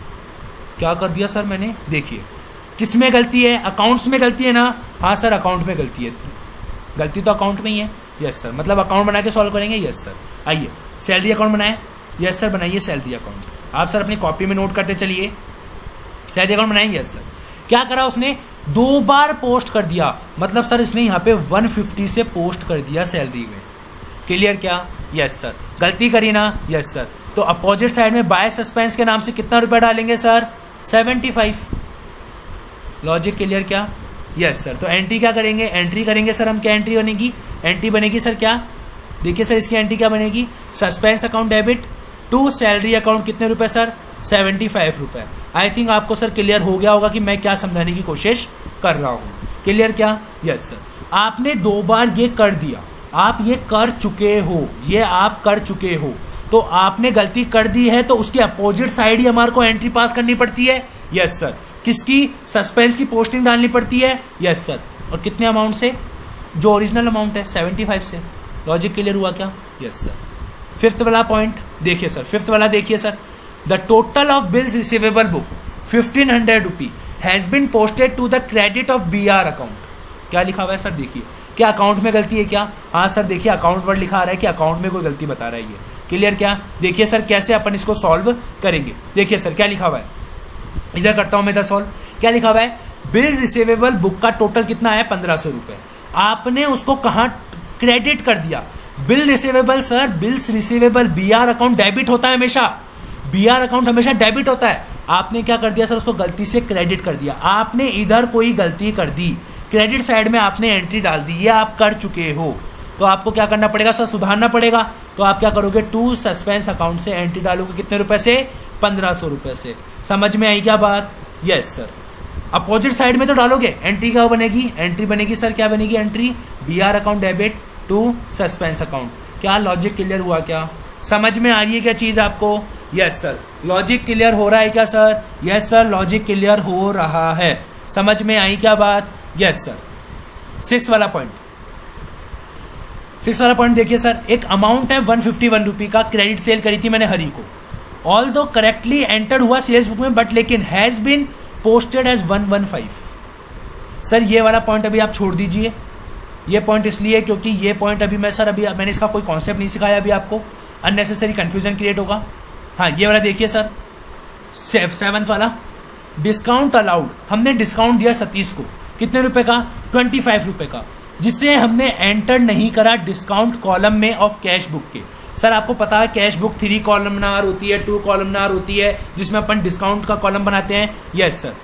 क्या कर दिया सर मैंने, देखिए किस में गलती है, अकाउंट्स में गलती है ना। हाँ सर अकाउंट में गलती है, गलती तो अकाउंट में ही है। यस सर, मतलब अकाउंट बना के सॉल्व करेंगे। Yes sir. आइए सैलरी अकाउंट बनाए। यस सर बनाइए सैलरी अकाउंट। आप सर अपनी कॉपी में नोट करते चलिए, सैलरी अकाउंट बनाएंगे। Yes sir. क्या करा उसने, 2 बार पोस्ट कर दिया, मतलब सर इसने यहाँ पे 150 से पोस्ट कर दिया सैलरी में। क्लियर? क्या? Yes sir. गलती करी ना। Yes sir. तो अपोजिट साइड में बाय सस्पेंस के नाम से कितना रुपया डालेंगे सर, 75। Logic clear? क्या? Yes sir. तो एंट्री क्या करेंगे, एंट्री करेंगे सर हम, क्या एंट्री बनेगी, एंट्री बनेगी सर क्या, देखिए सर इसकी एंट्री क्या बनेगी, suspense account debit to salary account, कितने रुपए सर, 75 रुपए। आई थिंक आपको सर क्लियर हो गया होगा कि मैं क्या समझाने की कोशिश कर रहा हूँ। क्लियर? क्या? Yes sir. आपने 2 बार ये कर दिया, आप ये कर चुके हो, ये आप कर चुके हो, तो आपने गलती कर दी है तो उसके अपोजिट साइड ही हमारे को एंट्री पास करनी पड़ती है। Yes sir. किसकी, सस्पेंस की पोस्टिंग डालनी पड़ती है। Yes sir. और कितने अमाउंट से, जो ओरिजिनल अमाउंट है 75 से। लॉजिक क्लियर हुआ क्या? Yes sir. फिफ्थ वाला पॉइंट देखिए सर, फिफ्थ वाला देखिए sir, the total of bills receivable book 1500 rupee has been posted to the credit of BR account. क्या लिखा हुआ है सर, देखिए क्या अकाउंट में गलती है क्या। हाँ सर देखिए अकाउंट वर्ड लिखा आ रहा है कि अकाउंट में कोई गलती बता रहा है ये। क्लियर? क्या? देखिए सर कैसे अपन इसको सॉल्व करेंगे। देखिए सर क्या लिखा हुआ है, इधर करता हूं मैं, इधर सॉल्व। क्या लिखा हुआ है, बिल रिसीवेबल बुक का टोटल कितना है, 1500 रुपए। आपने उसको कहां क्रेडिट कर दिया, bill receivable sir, bills receivable BR account debit होता है हमेशा, BR अकाउंट हमेशा डेबिट होता है। आपने क्या कर दिया सर, उसको गलती से क्रेडिट कर दिया। आपने इधर कोई गलती कर दी, क्रेडिट साइड में आपने एंट्री डाल दी, ये आप कर चुके हो, तो आपको क्या करना पड़ेगा सर, सुधारना पड़ेगा। तो आप क्या करोगे, टू सस्पेंस अकाउंट से एंट्री डालोगे, कितने रुपए से, 1500 रुपए से। समझ में आई क्या बात? Yes sir. अपोजिट साइड में तो डालोगे, एंट्री क्या बनेगी, एंट्री बनेगी सर, क्या बनेगी entry, BR account debit to suspense account. क्या लॉजिक क्लियर हुआ? क्या समझ में आ रही है क्या चीज आपको? Yes sir. लॉजिक क्लियर हो रहा है क्या sir? Yes sir, logic clear हो रहा है। समझ में आई क्या बात? Yes sir. 6 वाला पॉइंट, 6 वाला पॉइंट देखिए सर, एक अमाउंट है 151 रुपी का, क्रेडिट सेल करी थी मैंने हरी को, ऑल दो करेक्टली एंटर्ड हुआ सेल्स बुक में, बट लेकिन has been posted as 115। Sir ये वाला पॉइंट अभी आप छोड़ दीजिए, ये पॉइंट इसलिए क्योंकि ये पॉइंट अभी मैंने इसका कोई कॉन्सेप्ट नहीं सिखाया अभी आपको, अननेसेसरी कंफ्यूजन क्रिएट होगा। हाँ ये वाला देखिए सर, 7th वाला, डिस्काउंट अलाउड, हमने डिस्काउंट दिया सतीश को, कितने रुपए का, 25 रुपए का, जिससे हमने एंटर नहीं करा डिस्काउंट कॉलम में ऑफ कैश बुक के। सर आपको पता है कैश बुक 3 कॉलमनार होती है, 2 कॉलमनार होती है, जिसमें अपन डिस्काउंट का कॉलम बनाते हैं। Yes sir.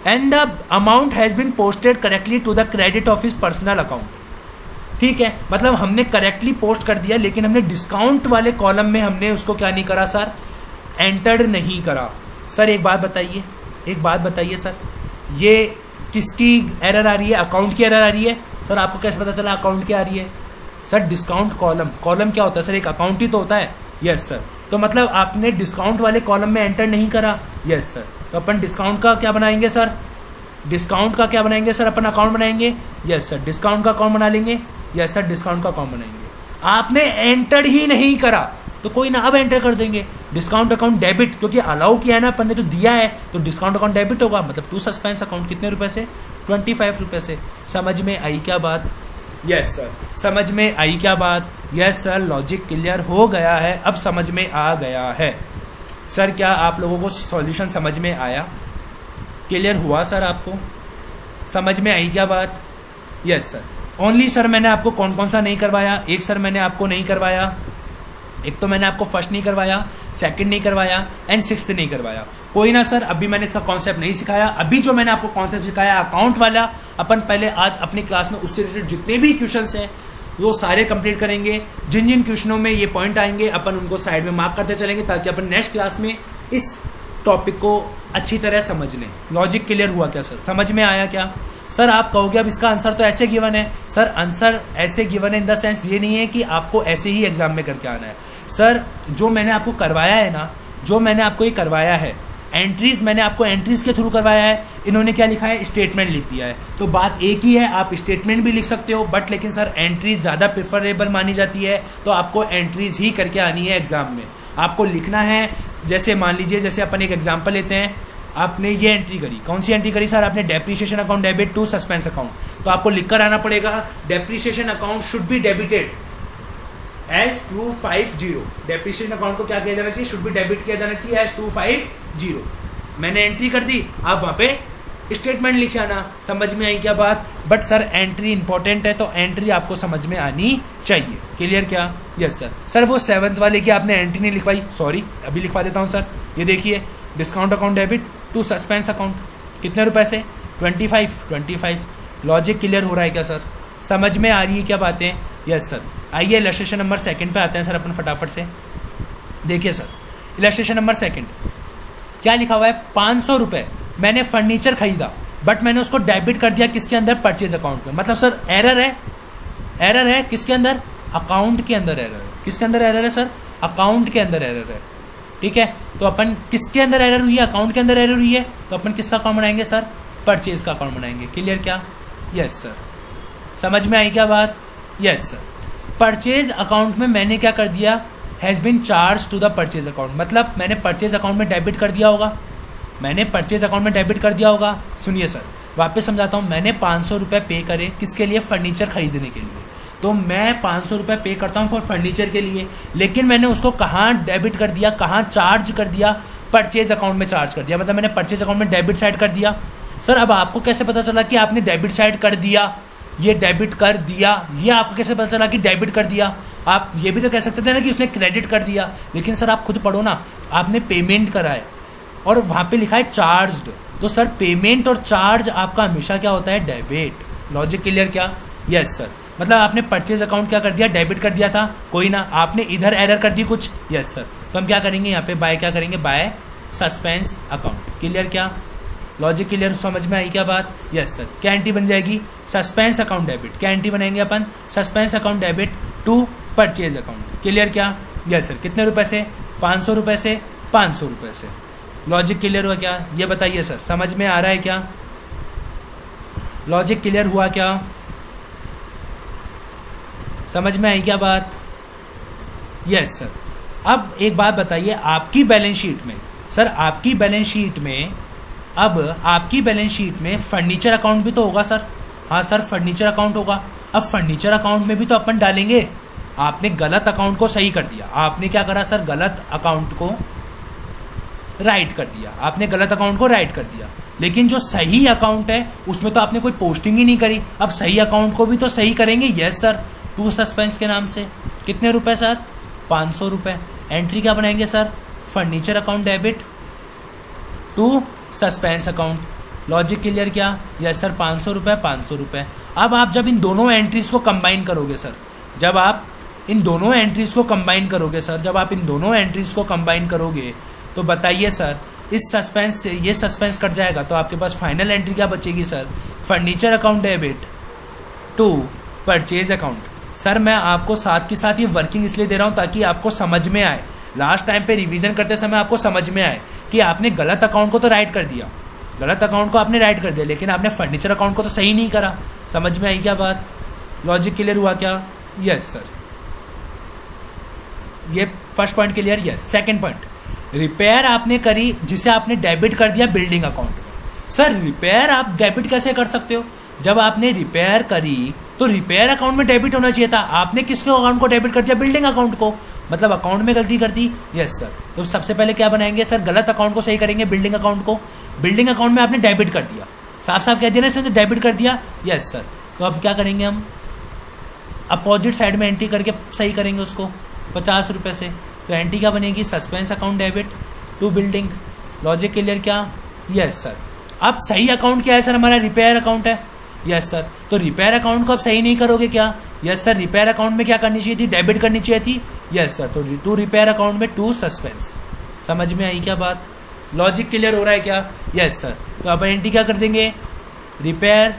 And the amount has been posted correctly to the credit of his personal account. ठीक है, मतलब हमने करेक्टली पोस्ट कर दिया, लेकिन हमने डिस्काउंट वाले कॉलम में हमने उसको क्या नहीं करा सर, एंटर्ड नहीं करा। सर एक बात बताइए सर, ये किसकी एरर आ रही है, अकाउंट की एरर आ रही है। सर आपको कैसे पता चला अकाउंट की आ रही है? सर डिस्काउंट कॉलम क्या होता है सर, एक अकाउंट ही तो होता है। Yes sir. तो मतलब आपने डिस्काउंट वाले कॉलम में एंटर नहीं करा। Yes sir. तो अपन डिस्काउंट का क्या बनाएंगे सर, डिस्काउंट का क्या बनाएंगे सर, अपन अकाउंट बनाएंगे। Yes sir. डिस्काउंट का अकाउंट बना लेंगे। Yes sir. डिस्काउंट का अकाउंट बनाएंगे। आपने एंटर ही नहीं करा तो कोई ना, अब एंटर कर देंगे डिस्काउंट अकाउंट डेबिट, क्योंकि अलाउ किया है ना अपन ने, तो दिया है, तो डिस्काउंट अकाउंट डेबिट होगा, मतलब टू सस्पेंस अकाउंट, कितने रुपए से, 25 रुपए से। समझ में आई क्या बात? Yes sir. समझ में आई क्या बात? Yes sir. लॉजिक क्लियर हो गया है, अब समझ में आ गया है। सर क्या आप लोगों को सॉल्यूशन समझ में आया, क्लियर हुआ सर, आपको समझ में आई क्या बात? Yes sir. ओनली सर मैंने आपको कौन कौन सा नहीं करवाया, एक सर मैंने आपको नहीं करवाया, एक तो मैंने आपको फर्स्ट नहीं करवाया, सेकंड नहीं करवाया एंड 6th नहीं करवाया। कोई ना सर, अभी मैंने इसका कॉन्सेप्ट नहीं सिखाया। अभी जो मैंने आपको कॉन्सेप्ट सिखाया अकाउंट वाला, अपन पहले आज अपनी क्लास में उससे रिलेटेड जितने भी क्वेश्चंस हैं वो सारे कंप्लीट करेंगे। जिन जिन क्वेश्चनों में ये पॉइंट आएंगे अपन उनको साइड में मार्क करते चलेंगे, ताकि अपन नेक्स्ट क्लास में इस टॉपिक को अच्छी तरह समझ लें। लॉजिक क्लियर हुआ क्या सर? समझ में आया क्या? सर आप कहोगे अब इसका आंसर तो ऐसे गिवन है। सर आंसर ऐसे गिवन है इन द सेंस ये नहीं है कि आपको ऐसे ही एग्जाम में करके आना है। सर जो मैंने आपको करवाया है ना, जो मैंने आपको ये करवाया है एंट्रीज, मैंने आपको एंट्रीज के थ्रू करवाया है। इन्होंने क्या लिखा है? स्टेटमेंट लिख दिया है। तो बात एक ही है, आप स्टेटमेंट भी लिख सकते हो, बट लेकिन सर एंट्रीज ज़्यादा प्रेफरेबल मानी जाती है, तो आपको एंट्रीज ही करके आनी है एग्जाम में। आपको लिखना है, जैसे मान लीजिए, जैसे अपन एक एग्जाम्पल लेते हैं, आपने ये एंट्री करी, कौन सी एंट्री करी सर? आपने depreciation account debit to suspense account, तो आपको लिखकर आना पड़ेगा depreciation account should be debited as 250। Depreciation account को क्या किया जाना चाहिए? शुड बी डेबिट किया जाना चाहिए एज 250। मैंने एंट्री कर दी, आप वहां पे स्टेटमेंट लिखे आना। समझ में आई क्या बात? बट सर एंट्री इंपॉर्टेंट है, तो एंट्री आपको समझ में आनी चाहिए। क्लियर क्या? Yes sir. सर वो 7th वाले की आपने एंट्री नहीं लिखवाई, सॉरी अभी लिखवा देता हूँ सर। ये देखिए, discount account debit to suspense account, कितने रुपए से? 25। लॉजिक क्लियर हो रहा है क्या सर? समझ में आ रही है क्या बातें? Yes sir. आइए इलस्ट्रेशन नंबर 2 पे आते हैं सर अपन फटाफट से। देखिए सर, इलस्ट्रेशन नंबर 2 क्या लिखा हुआ है? 500 रुपये मैंने फर्नीचर खरीदा, बट मैंने उसको डेबिट कर दिया किसके अंदर? परचेज अकाउंट में। मतलब सर एरर है, एरर है किसके अंदर? अकाउंट के अंदर एरर है। किसके अंदर एरर है सर? अकाउंट के अंदर एरर है। ठीक है, तो अपन किसके अंदर एरर हुई है? अकाउंट के अंदर एरर हुई है, तो अपन किसका अकाउंट बनाएंगे सर? परचेज का अकाउंट बनाएंगे। क्लियर क्या? Yes sir. समझ में आई क्या बात? Yes sir. परचेज अकाउंट में मैंने क्या कर दिया? Has been charged to the purchase account, मतलब मैंने परचेज अकाउंट में डेबिट कर दिया होगा। मैंने परचेज अकाउंट में डेबिट कर दिया होगा। सुनिए सर, वापस समझाता हूँ। मैंने 500 रुपये पे करे किसके लिए? फर्नीचर खरीदने के लिए। तो मैं 500 रुपये पे करता हूँ फॉर फर्नीचर के लिए, लेकिन मैंने उसको कहाँ डेबिट कर दिया, कहाँ चार्ज कर दिया? परचेज अकाउंट में चार्ज कर दिया, मतलब मैंने परचेज अकाउंट में डेबिट साइड कर दिया। सर अब आपको कैसे पता चला कि आपने डेबिट साइड कर दिया? ये डेबिट कर दिया, ये आपको कैसे पता चला कि डेबिट कर दिया? आप ये भी तो कह सकते थे ना कि उसने क्रेडिट कर दिया, लेकिन सर आप खुद पढ़ो ना, आपने पेमेंट करा है और वहाँ पे लिखा है चार्ज्ड, तो सर पेमेंट और चार्ज आपका हमेशा क्या होता है? डेबिट। लॉजिक क्लियर क्या? Yes sir. मतलब आपने परचेज अकाउंट क्या कर दिया? डेबिट कर दिया था, कोई ना, आपने इधर एरर कर दी कुछ। Yes sir. तो हम क्या करेंगे यहाँ पे? बाय क्या करेंगे? By suspense account. क्लियर क्या? Logic clear? समझ में आई क्या बात? Yes sir. क्या एंट्री बन जाएगी? Suspense account debit. क्या एंट्री बनाएंगे अपन? Suspense account debit to purchase account. Clear क्या? Yes sir. कितने रुपए से? 500 रुपये से 500 रुपये से। लॉजिक क्लियर हुआ क्या? ये बताइए सर, समझ में आ रहा है क्या? लॉजिक क्लियर हुआ क्या? समझ में आई क्या बात? Yes sir. अब एक बात बताइए, आपकी बैलेंस शीट में, सर आपकी बैलेंस शीट में, अब आपकी बैलेंस शीट में फर्नीचर अकाउंट भी तो होगा सर। हाँ सर, फर्नीचर अकाउंट होगा। अब फर्नीचर अकाउंट में भी तो अपन डालेंगे। आपने गलत अकाउंट को सही कर दिया। आपने क्या करा सर? गलत अकाउंट को राइट कर दिया। आपने गलत अकाउंट को राइट कर दिया, लेकिन जो सही अकाउंट है उसमें तो आपने कोई पोस्टिंग ही नहीं करी। अब सही अकाउंट को भी तो सही करेंगे। Yes sir. टू सस्पेंस के नाम से कितने रुपए सर? 500 रुपये। एंट्री क्या बनाएंगे sir? Furniture account debit to suspense account. Logic clear क्या? Yes sir. 500 रुपये 500 रुपये। अब आप जब इन दोनों एंट्रीज को कंबाइन करोगे सर, जब आप इन दोनों एंट्रीज को कंबाइन करोगे सर, जब आप इन दोनों एंट्रीज को कंबाइन करोगे तो बताइए सर, इस सस्पेंस से ये सस्पेंस कट जाएगा, तो आपके पास फाइनल एंट्री क्या बचेगी sir? Furniture account debit to purchase account. Sir मैं आपको साथ के साथ ये वर्किंग इसलिए दे रहा हूँ ताकि आपको समझ में आए, लास्ट टाइम पे रिवीजन करते समय आपको समझ में आए कि आपने गलत अकाउंट को तो राइट कर दिया, गलत अकाउंट को आपने राइट कर दिया, लेकिन आपने फर्नीचर अकाउंट को तो सही नहीं करा। समझ में आई क्या बात? लॉजिक क्लियर हुआ क्या? Yes sir. ये first point clear. Yes. Second point, repair आपने करी जिसे आपने डेबिट कर दिया बिल्डिंग अकाउंट में। सर रिपेयर आप डेबिट कैसे कर सकते हो? जब आपने रिपेयर करी तो रिपेयर अकाउंट में डेबिट होना चाहिए था, आपने किसके अकाउंट को डेबिट कर दिया? बिल्डिंग अकाउंट को। मतलब अकाउंट में गलती कर दी। Yes sir. तो सबसे पहले क्या बनाएंगे सर? गलत अकाउंट को सही करेंगे, बिल्डिंग अकाउंट को। बिल्डिंग अकाउंट में आपने डेबिट कर दिया, साफ साफ कह दिया ना इसने, तो डेबिट कर दिया। Yes sir. तो अब क्या करेंगे हम? अपोजिट साइड में एंट्री करके सही करेंगे उसको 50 रुपये से। तो एंट्री क्या बनेगी? Suspense account debit to building. Logic clear क्या? Yes sir. अब सही अकाउंट क्या है सर? हमारा रिपेयर अकाउंट है। Yes sir. तो रिपेयर अकाउंट को आप सही नहीं करोगे क्या? Yes sir. रिपेयर अकाउंट में क्या करनी चाहिए थी? डेबिट करनी चाहिए थी। Yes sir. तो टू रिपेयर अकाउंट में टू सस्पेंस। समझ में आई क्या बात? लॉजिक क्लियर हो रहा है क्या? Yes sir. तो आप एंट्री क्या कर देंगे? Repair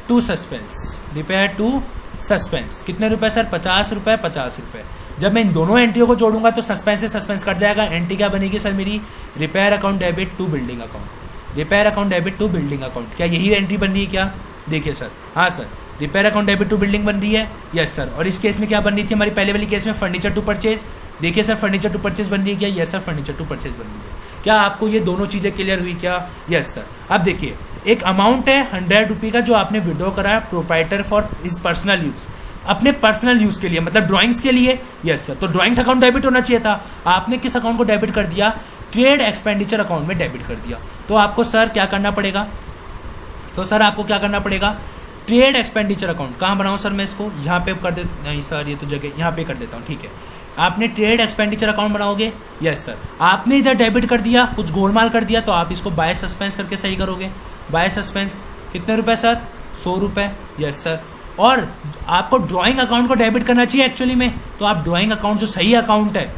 to suspense. Repair to suspense कितने रुपए सर? 50 रुपये 50 रुपये। जब मैं इन दोनों एंट्रियों को जोड़ूंगा तो सस्पेंस से सस्पेंस कट जाएगा। एंट्री क्या बनेगी सर मेरी? Repair account debit to building account. Repair account debit to building account. क्या यही एंट्री बन रही है क्या? देखिए सर, हाँ sir, repair account debit to building बन रही है। Yes sir. और इस केस में क्या बन रही थी हमारी पहले वाली केस में? Furniture to purchase. देखिए सर, फर्नीचर टू परचेज बन रही है क्या? Yes sir, furniture to purchase बन रही है। क्या आपको ये दोनों चीज़ें क्लियर हुई क्या? Yes sir. अब देखिए, एक अमाउंट है 100 रुपये का जो आपने विड्रॉ करा है proprietor for is personal use, अपने पर्सनल यूज़ के लिए, मतलब ड्राइंग्स के लिए। Yes sir. तो ड्राइंग्स अकाउंट डेबिट होना चाहिए था। आपने किस अकाउंट को डेबिट कर दिया? ट्रेड एक्सपेंडिचर अकाउंट में डेबिट कर दिया। तो आपको सर क्या करना पड़ेगा? तो सर आपको क्या करना पड़ेगा? ट्रेड एक्सपेंडिचर अकाउंट कहाँ बनाऊँ सर मैं इसको? यहाँ पे कर दे, नहीं सर ये तो जगह यहाँ पे कर देता हूँ, ठीक है। आपने ट्रेड एक्सपेंडिचर अकाउंट बनाओगे। Yes sir. आपने इधर डेबिट कर दिया, कुछ गोलमाल कर दिया, तो आप इसको बाय सस्पेंस करके सही करोगे। बाय सस्पेंस कितने रुपए सर? 100 रुपये। Yes sir. और आपको ड्राइंग अकाउंट को डेबिट करना चाहिए एक्चुअली में, तो आप ड्राइंग अकाउंट जो सही अकाउंट है,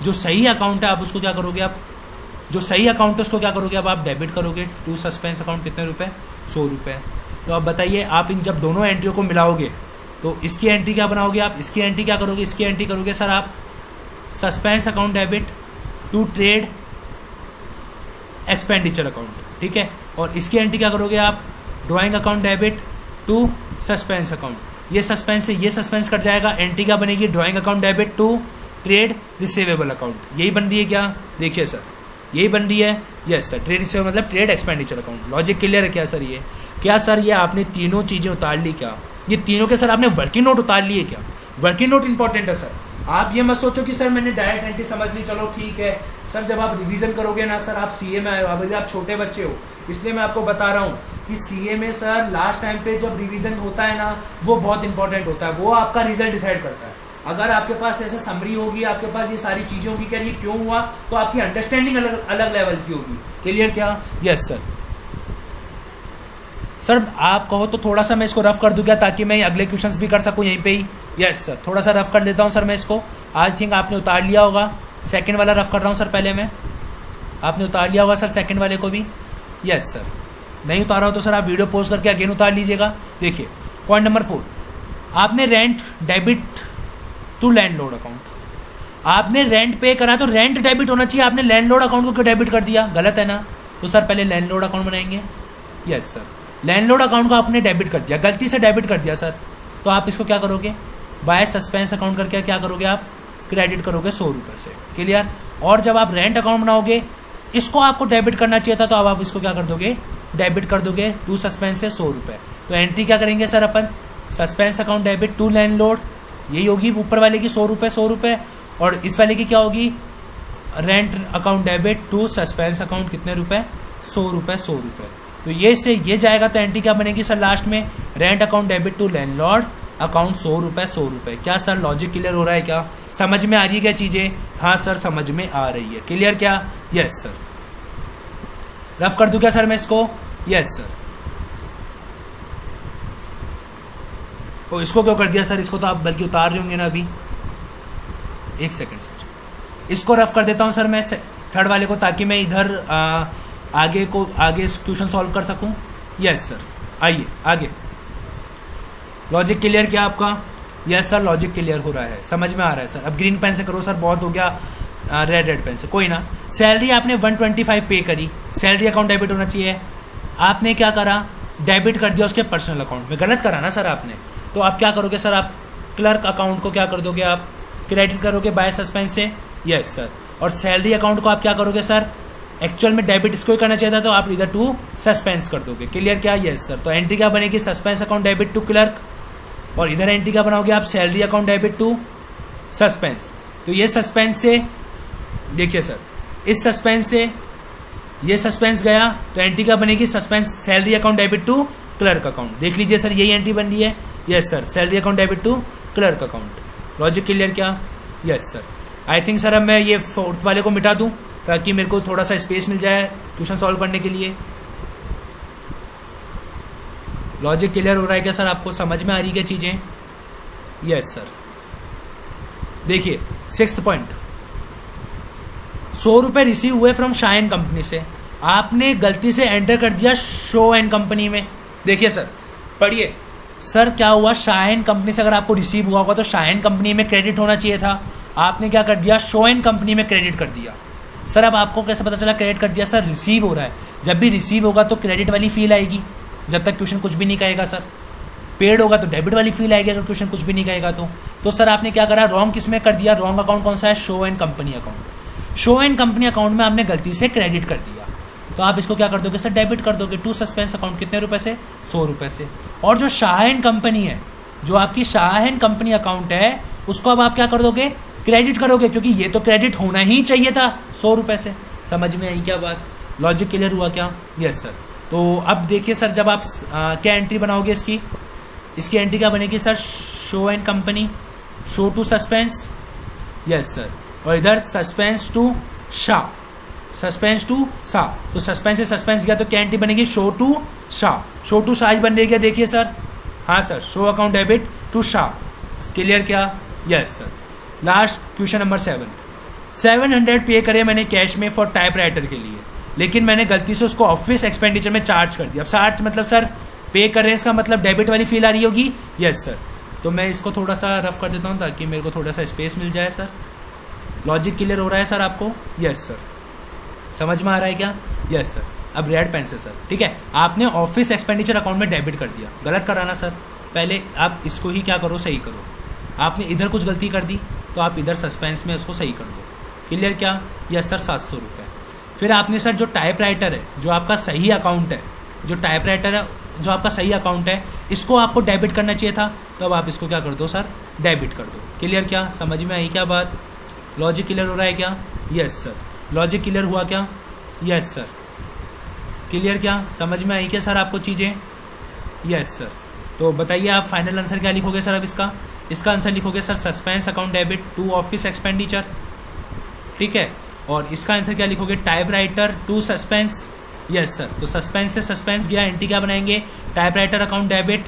जो सही अकाउंट है, आप उसको क्या करोगे? आप जो सही अकाउंट है उसको क्या करोगे? अब आप डेबिट करोगे टू सस्पेंस अकाउंट कितने रुपए? 100 रुपये। तो अब बताइए, आप इन जब दोनों एंट्रियों को मिलाओगे तो इसकी एंट्री क्या बनाओगे आप? इसकी एंट्री क्या करोगे? इसकी एंट्री करोगे सर आप suspense account debit to trade expenditure account, ठीक है। और इसकी एंट्री क्या करोगे आप? Drawing account debit to suspense account. ये सस्पेंस से ये सस्पेंस कट जाएगा। एंट्री क्या बनेगी? Drawing account debit to trade receivable account. यही बन रही है क्या? देखिए सर, यही बन रही है। Yes sir. ट्रेड रिसीवेबल मतलब trade expenditure account. Logic clear है क्या सर? ये क्या सर, ये आपने तीनों चीज़ें उतार ली क्या? ये तीनों के सर आपने वर्किंग नोट उतार लिए क्या? वर्किंग नोट इंपॉर्टेंट है सर। आप ये मत सोचो कि सर मैंने डायरेक्ट एंट्री समझ ली, चलो ठीक है सर। जब आप रिवीजन करोगे ना सर, आप सीए में आए हो, अभी आप छोटे बच्चे हो, इसलिए मैं आपको बता रहा हूँ कि सीए में सर लास्ट टाइम पे जब रिवीजन होता है ना, वो बहुत इंपॉर्टेंट होता है। वो आपका रिजल्ट डिसाइड करता है। अगर आपके पास ऐसा समरी होगी, आपके पास ये सारी चीज़ें होगी कि यार ये क्यों हुआ, तो आपकी अंडरस्टैंडिंग अलग अलग लेवल की होगी। क्लियर क्या? Yes sir. सर आप कहो तो थोड़ा सा मैं इसको रफ कर दूँ क्या, ताकि मैं अगले क्वेश्चंस भी कर सकूँ यहीं पे ही? Yes sir. थोड़ा सा रफ कर देता हूँ सर मैं इसको। आई थिंक आपने उतार लिया होगा। सेकंड वाला रफ कर रहा हूँ सर पहले मैं। आपने उतार लिया होगा सर सेकंड वाले को भी? Yes sir. नहीं उतारा हो तो सर आप वीडियो पोस्ट करके अगेन उतार लीजिएगा। देखिए पॉइंट नंबर 4, आपने rent debit to landlord account. आपने रेंट पे करा तो रेंट डेबिट होना चाहिए, आपने लैंडलॉर्ड अकाउंट को क्यों डेबिट कर दिया? गलत है ना? तो सर पहले लैंडलॉर्ड अकाउंट बनाएंगे। Yes sir. लैंडलॉर्ड अकाउंट को आपने डेबिट कर दिया, गलती से डेबिट कर दिया सर, तो आप इसको क्या करोगे? बाय सस्पेंस अकाउंट करके क्या करोगे आप? क्रेडिट करोगे 100 रुपये से। क्लियर? और जब आप रेंट अकाउंट बनाओगे, इसको आपको डेबिट करना चाहिए था, तो अब आप इसको क्या कर दोगे? डेबिट कर दोगे टू सस्पेंस से 100 रुपये। तो एंट्री क्या करेंगे सर अपन? Suspense account debit to landlord, यही होगी ऊपर वाले की 100 रुपये 100 रुपये, और इस वाले की क्या होगी? Rent account debit to suspense account कितने रुपये? 100 रुपये 100 रुपये। तो ये से ये जाएगा, तो एंट्री क्या बनेगी सर लास्ट में? Rent account debit to landlord account 100 रुपये 100 रुपये। क्या सर लॉजिक क्लियर हो रहा है क्या? समझ में आ रही है क्या चीज़ें? हाँ सर समझ में आ रही है। क्लियर क्या? Yes sir. रफ कर दूँ क्या सर मैं इसको? Yes sir. तो इसको क्यों कर दिया सर? इसको तो आप बल्कि उतार रहे होंगे ना अभी। एक सेकंड सर, इसको रफ कर देता हूँ सर मैं थर्ड वाले को, ताकि मैं इधर आगे क्वेश्चन सॉल्व कर सकूँ। Yes sir. आइए आगे। लॉजिक क्लियर क्या आपका? यस सर लॉजिक क्लियर हो रहा है, समझ में आ रहा है सर। अब ग्रीन पेन से करो सर, बहुत हो गया रेड पेन से, कोई ना। सैलरी आपने 125 पे करी, सैलरी अकाउंट डेबिट होना चाहिए, आपने क्या करा? डेबिट कर दिया उसके पर्सनल अकाउंट में। गलत करा ना सर आपने। तो आप क्या करोगे सर? आप क्लर्क अकाउंट को क्या कर दोगे? आप क्रेडिट करोगे बाय सस्पेंस से। Yes sir. और सैलरी अकाउंट को आप क्या करोगे सर? एक्चुअल में डेबिट इसको ही करना चाहिए था, तो आप इधर टू सस्पेंस कर दोगे। क्लियर क्या? Yes sir. तो एंट्री क्या बनेगी? Suspense account debit to clerk, और इधर एंट्री क्या बनाओगे आप? Salary account debit to suspense. तो ये सस्पेंस से, देखिए सर, इस सस्पेंस से ये सस्पेंस गया, तो एंट्री क्या बनेगी? Suspense salary account debit to clerk account. देख लीजिए सर, यही एंट्री बन रही है। Yes sir. Salary account debit to clerk account. Logic clear क्या? Yes sir. I think sir अब मैं ये फोर्थ वाले को मिटा दूँ, ताकि मेरे को थोड़ा सा स्पेस मिल जाए क्वेश्चन सॉल्व करने के लिए। लॉजिक क्लियर हो रहा है क्या सर? आपको समझ में आ रही क्या चीज़ें? Yes sir. देखिए 6th पॉइंट, 100 रुपये रिसीव हुए फ्रॉम शाइन कंपनी से, आपने गलती से एंटर कर दिया शो एंड कंपनी में। देखिए सर, पढ़िए सर, क्या हुआ, शाइन कंपनी से अगर आपको रिसीव हुआ होगा तो शाइन कंपनी में क्रेडिट होना चाहिए था, आपने क्या कर दिया, शो एंड कंपनी में क्रेडिट कर दिया। सर अब आपको कैसे पता चला क्रेडिट कर दिया? सर रिसीव हो रहा है, जब भी रिसीव होगा तो क्रेडिट वाली फील आएगी जब तक क्वेश्चन कुछ भी नहीं कहेगा सर। पेड होगा तो डेबिट वाली फील आएगी अगर क्वेश्चन कुछ भी नहीं कहेगा तो सर आपने क्या करा, रॉन्ग किस में कर दिया? रॉन्ग अकाउंट कौन सा है? Show and company account. Show and company account में आपने गलती से क्रेडिट कर दिया, तो आप इसको क्या कर दोगे सर? डेबिट कर दोगे टू सस्पेंस अकाउंट। कितने रुपए से? 100 रुपये से। और जो शाह एंड कंपनी है, जो आपकी शाह एंड कंपनी अकाउंट है, उसको अब आप क्या कर दोगे? क्रेडिट करोगे, क्योंकि ये तो क्रेडिट होना ही चाहिए था 100 रुपये से। समझ में आई क्या बात? लॉजिक क्लियर हुआ क्या? Yes sir. तो अब देखिए सर, जब आप क्या एंट्री बनाओगे इसकी एंट्री क्या बनेगी sir? Shaw and company, Shaw to suspense, yes sir, और इधर suspense to Shah, suspense to Shah. तो सस्पेंस से सस्पेंस गया तो क्या एंट्री बनेगी? Shaw to Shah. Shaw to Shah बन रही है, देखिए सर। हाँ sir, Shaw account debit to Shah. Clear क्या? Yes sir. Last question number 700 पे करे मैंने कैश में फॉर टाइपराइटर के लिए, लेकिन मैंने गलती से उसको ऑफिस एक्सपेंडिचर में चार्ज कर दिया। अब चार्ज मतलब सर पे कर रहे हैं, इसका मतलब डेबिट वाली फील आ रही होगी। Yes sir. तो मैं इसको थोड़ा सा रफ कर देता हूँ ताकि मेरे को थोड़ा सा स्पेस मिल जाए सर। लॉजिक क्लियर हो रहा है सर आपको? Yes sir. समझ में आ रहा है क्या? Yes sir. अब रेड पेन से सर, ठीक है, आपने ऑफिस एक्सपेंडिचर अकाउंट में डेबिट कर दिया। गलत कराना सर, पहले आप इसको ही क्या करो, सही करो। आपने इधर कुछ गलती कर दी तो आप इधर सस्पेंस में उसको सही कर दो। क्लियर क्या? Yes sir. 700 रुपये। फिर आपने सर जो टाइपराइटर है, जो आपका सही अकाउंट है, जो टाइपराइटर है जो आपका सही अकाउंट है, इसको आपको डेबिट करना चाहिए था, तो अब आप इसको क्या कर दो सर? डेबिट कर दो। क्लियर क्या? समझ में आई क्या बात? लॉजिक क्लियर हो रहा है क्या? Yes sir. लॉजिक क्लियर हुआ क्या? Yes sir. क्लियर क्या? समझ में आई क्या सर आपको चीज़ें? Yes sir. तो बताइए आप फाइनल आंसर क्या लिखोगे सर? अब इसका आंसर लिखोगे sir suspense account debit to office expenditure, ठीक है। और इसका आंसर क्या लिखोगे? Typewriter to suspense. Yes sir. तो सस्पेंस से सस्पेंस गया, एंट्री क्या बनाएंगे? Typewriter account debit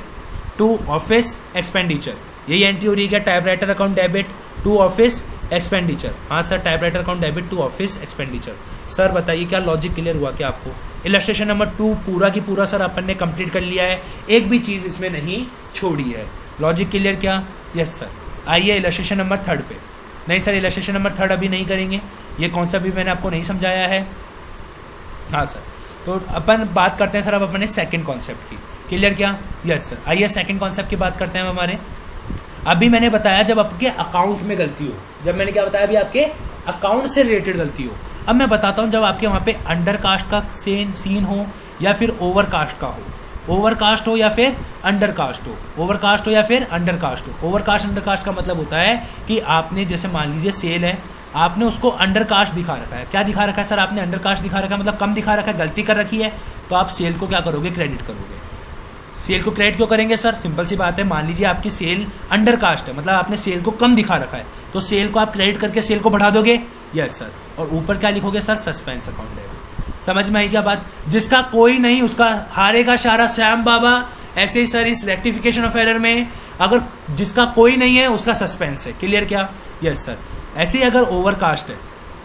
to office expenditure. यही एंट्री हो रही है क्या? Typewriter account debit to office expenditure. हाँ sir, typewriter account debit to office expenditure. Sir बताइए क्या लॉजिक क्लियर हुआ क्या आपको? इलस्ट्रेशन नंबर 2 पूरा की पूरा सर अपन ने कंप्लीट कर लिया है, एक भी चीज़ इसमें नहीं छोड़ी है। लॉजिक क्लियर क्या? Yes sir. आइए इलस्ट्रेशन नंबर 3 पे। नहीं सर, इलस्ट्रेशन नंबर 3 अभी नहीं करेंगे, ये कौन सा भी मैंने आपको नहीं समझाया है। हाँ सर। तो अपन बात करते हैं सर अब अपने सेकंड कॉन्सेप्ट की। क्लियर क्या? Yes sir. आइए सेकंड कॉन्सेप्ट की बात करते हैं हमारे। अभी मैंने बताया जब आपके अकाउंट में गलती हो, जब मैंने क्या बताया, अभी आपके अकाउंट से रिलेटेड गलती हो। अब मैं बताता हूँ जब आपके वहाँ पे अंडर कास्ट का सीन हो या फिर ओवर कास्ट का हो, ओवर कास्ट हो या फिर अंडर कास्ट हो, ओवर कास्ट हो या फिर अंडर कास्ट हो। ओवर कास्ट अंडर कास्ट का मतलब होता है कि आपने जैसे मान लीजिए सेल है, आपने उसको अंडर कास्ट दिखा रखा है। क्या दिखा रखा है सर? आपने अंडर कास्ट दिखा रखा है, मतलब कम दिखा रखा है, गलती कर रखी है, तो आप सेल को क्या करोगे? क्रेडिट करोगे। सेल को क्रेडिट क्यों करेंगे सर? सिंपल सी बात है, मान लीजिए आपकी सेल अंडर कास्ट है, मतलब आपने सेल को कम दिखा रखा है, तो सेल को आप क्रेडिट करके सेल को बढ़ा दोगे। Yes sir. और ऊपर क्या लिखोगे सर? Suspense account debit. समझ में आई क्या बात? जिसका कोई नहीं उसका हारेगा सारा श्याम बाबा। ऐसे ही सर इस रेक्टिफिकेशन ऑफ एरर में अगर जिसका कोई नहीं है उसका सस्पेंस है। क्लियर क्या? Yes sir. ऐसे ही अगर ओवरकास्ट है,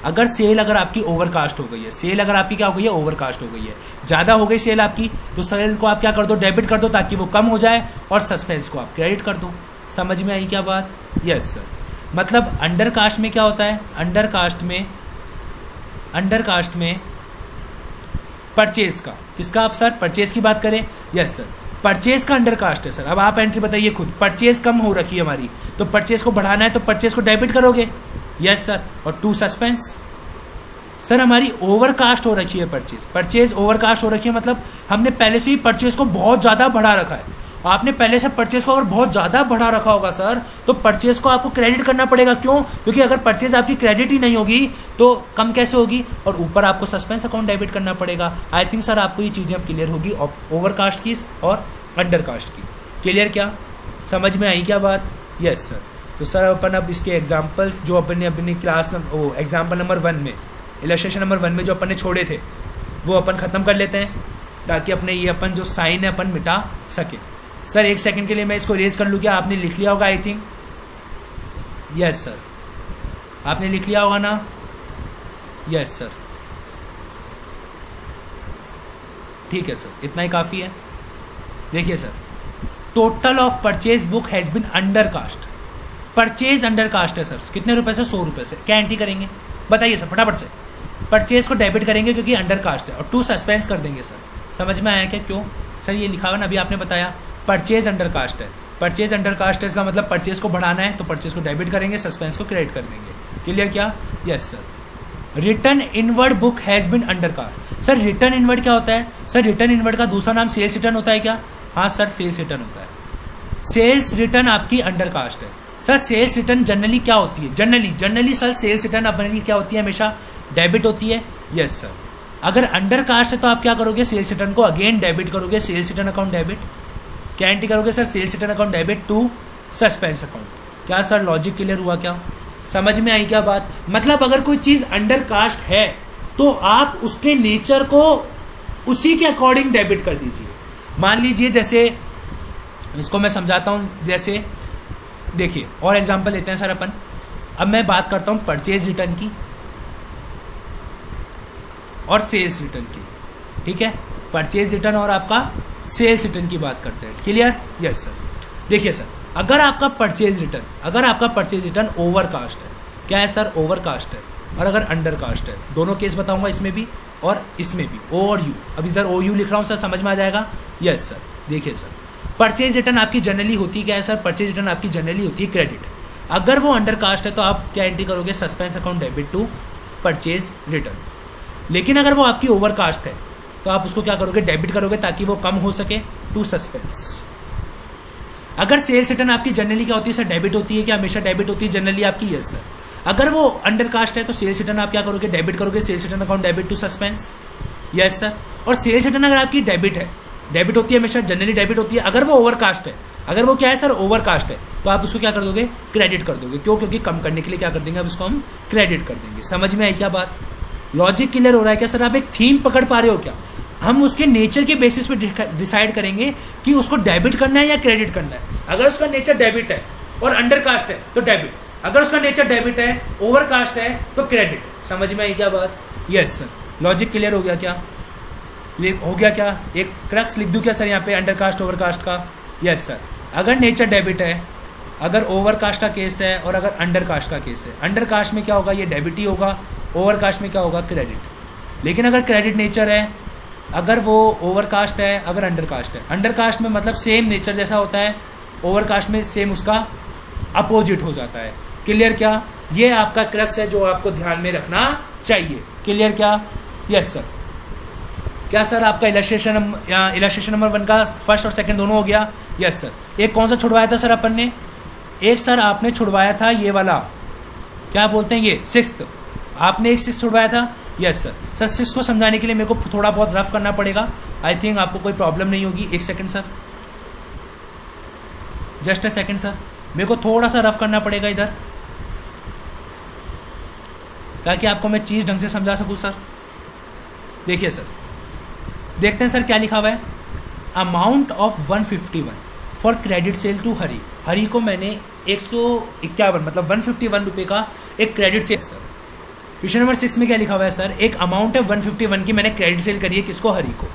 अगर सेल अगर आपकी ओवरकास्ट हो गई है, सेल अगर आपकी क्या हो गई है? ओवरकास्ट हो गई है, ज़्यादा हो गई सेल आपकी, तो सेल को आप क्या कर दो? डेबिट कर दो ताकि वो कम हो जाए, और सस्पेंस को आप क्रेडिट कर दो। समझ में आई क्या बात? Yes sir. मतलब अंडर कास्ट में क्या होता है? अंडर कास्ट में परचेज का, किसका आप सर? परचेज की बात करें। Yes sir. परचेज का अंडर कास्ट है सर। अब आप एंट्री बताइए खुद, परचेज कम हो रखी है हमारी, तो परचेज को बढ़ाना है तो परचेज को डेबिट करोगे। Yes sir. और टू सस्पेंस सर, हमारी ओवरकास्ट हो रखी है परचेज ओवरकास्ट हो रखी है, मतलब हमने पहले से ही परचेज को बहुत ज़्यादा बढ़ा रखा है। आपने पहले से परचेज को अगर बहुत ज़्यादा बढ़ा रखा होगा सर, तो परचेज को आपको क्रेडिट करना पड़ेगा। क्यों? क्योंकि अगर परचेज आपकी क्रेडिट ही नहीं होगी तो कम कैसे होगी, और ऊपर आपको सस्पेंस अकाउंट डेबिट करना पड़ेगा। आई थिंक सर आपको ये चीज़ें अब क्लियर होगी ओवरकास्ट की और अंडरकास्ट की। क्लियर क्या? समझ में आई क्या बात? Yes sir. तो सर अपन अब इसके एग्जाम्पल्स जो अपन ने अपनी क्लास एग्जाम्पल नंबर 1 में इलस्ट्रेशन नंबर 1 में जो अपन ने छोड़े थे वो अपन ख़त्म कर लेते हैं ताकि अपने ये अपन जो साइन है अपन मिटा सके। सर 1 सेकंड के लिए मैं इसको रेज कर लूँ क्या? आपने लिख लिया होगा आई थिंक। यस सर, आपने लिख लिया होगा ना? यस सर, ठीक है सर, इतना ही काफ़ी है। देखिए sir, total of purchase book has been under cast. Purchase under cast है सर, कितने रुपए से? 100 रुपये से। क्या एंट्री करेंगे बताइए सर फटाफट से? परचेज को डेबिट करेंगे क्योंकि अंडर कास्ट है, और 2 सस्पेंस कर देंगे सर। समझ में आया क्या? क्यों सर? ये लिखा हुआ ना, अभी आपने बताया परचेज अंडर कास्ट है। परचेज अंडर कास्ट है, इसका मतलब परचेज को बढ़ाना है तो परचेज को डेबिट करेंगे, सस्पेंस को क्रेडिट कर देंगे। क्लियर क्या? Yes sir. Return inward book has been under cast. Sir return inward क्या होता है? सर रिटर्न इनवर्ड का दूसरा नाम सेल्स रिटर्न होता है क्या? हाँ सर, सेल्स रिटर्न होता है। सेल्स रिटर्न आपकी अंडर कास्ट है। सर सेल्स रिटर्न जनरली क्या होती है? जनरली सर सेल्स रिटर्न अपनी क्या होती है? हमेशा डेबिट होती है। Yes sir. अगर अंडर कास्ट है तो आप क्या करोगे? सेल्स रिटर्न को अगेन डेबिट करोगे, सेल्स रिटर्न अकाउंट डेबिट। क्या एंट्री करोगे sir? Sales return account debit to suspense account. क्या सर लॉजिक क्लियर हुआ क्या? समझ में आई क्या बात? मतलब अगर कोई चीज़ अंडर कास्ट है तो आप उसके नेचर को उसी के अकॉर्डिंग डेबिट कर दीजिए। मान लीजिए जैसे, इसको मैं समझाता हूँ, जैसे देखिए और एग्जांपल लेते हैं सर अपन। अब मैं बात करता हूँ परचेज रिटर्न की और सेल्स रिटर्न की, ठीक है? परचेज रिटर्न और आपका सेल्स रिटर्न की बात करते हैं। क्लियर? Yes sir. देखिए सर, अगर आपका परचेज रिटर्न ओवर कास्ट है, क्या है सर? ओवर कास्ट है। और अगर अंडर कास्ट है, दोनों केस बताऊंगा, इसमें भी और इसमें भी, ओ और यू। अब इधर ओ यू लिख रहा हूँ सर, समझ में आ जाएगा? Yes sir. देखिए सर, परचेज रिटर्न आपकी जनरली होती क्या है सर? परचेज रिटर्न आपकी जनरली होती है क्रेडिट। अगर वो अंडर कास्ट है तो आप क्या एंट्री करोगे? Suspense account debit to purchase return. लेकिन अगर वो आपकी ओवर कास्ट है तो आप उसको क्या करोगे? डेबिट करोगे ताकि वो कम हो सके, टू सस्पेंस। अगर सेल्स रिटर्न आपकी जनरली क्या होती है सर? डेबिट होती है। क्या हमेशा डेबिट होती है जनरली आपकी? Yes sir. अगर वो अंडर कास्ट है तो सेल्स रिटर्न आप क्या करोगे? डेबिट करोगे, sales return account debit to suspense. Yes sir. और सेल्स रिटर्न अगर आपकी डेबिट है, डेबिट होती है हमेशा, जनरली डेबिट होती है। अगर वो ओवर कास्ट है, अगर वो क्या है सर? ओवर कास्ट है, तो आप उसको क्या कर दोगे? क्रेडिट कर दोगे। क्यों? क्योंकि कम करने के लिए क्या कर देंगे? अब उसको हम क्रेडिट कर देंगे। समझ में आई क्या बात? लॉजिक क्लियर हो रहा है क्या सर? आप एक थीम पकड़ पा रहे हो क्या? हम उसके नेचर के बेसिस पे डिसाइड करेंगे कि उसको डेबिट करना है या क्रेडिट करना है। अगर उसका नेचर डेबिट है और अंडर कास्ट है तो डेबिट, अगर उसका नेचर डेबिट है, ओवर कास्ट है तो क्रेडिट। समझ में आई क्या बात? Yes sir. लॉजिक क्लियर हो गया क्या? हो गया क्या? एक क्रक्स लिख दूं क्या सर यहाँ पे अंडर कास्ट ओवर कास्ट का? Yes sir. अगर नेचर डेबिट है, अगर ओवर कास्ट का केस है और अगर अंडर कास्ट का केस है, अंडर कास्ट में क्या होगा? ये डेबिट ही होगा, ओवर कास्ट में क्या होगा? क्रेडिट। लेकिन अगर क्रेडिट नेचर है, अगर वो ओवर कास्ट है, अगर अंडर कास्ट है, अंडर कास्ट में मतलब सेम नेचर जैसा होता है, ओवर कास्ट में सेम उसका अपोजिट हो जाता है। क्लियर क्या? ये आपका क्रक्स है जो आपको ध्यान में रखना चाहिए। क्लियर क्या? Yes sir. क्या सर आपका इलस्ट्रेशन नंबर 1 का फर्स्ट और सेकंड दोनों हो गया? Yes sir. एक कौन सा छुड़वाया था सर अपन ने? एक सर आपने छुड़वाया था ये वाला, क्या बोलते हैं ये, 6th। आपने एक 6 छुड़वाया था। Yes sir. सर 6 को समझाने के लिए मेरे को थोड़ा बहुत रफ करना पड़ेगा। आई थिंक आपको कोई प्रॉब्लम नहीं होगी। 1 second sir, just a second sir, मेरे को थोड़ा सा रफ करना पड़ेगा इधर ताकि आपको मैं चीज़ ढंग से समझा सकूँ सर। देखिए सर, देखते हैं सर क्या लिखा हुआ है। Amount of 151 for credit sale to Hari. Hari को मैंने 151 मतलब 151 रुपये का एक credit sale. Sir question number 6 में क्या लिखा हुआ है सर? एक अमाउंट है 151 की, मैंने क्रेडिट सेल करी है किसको? हरी को।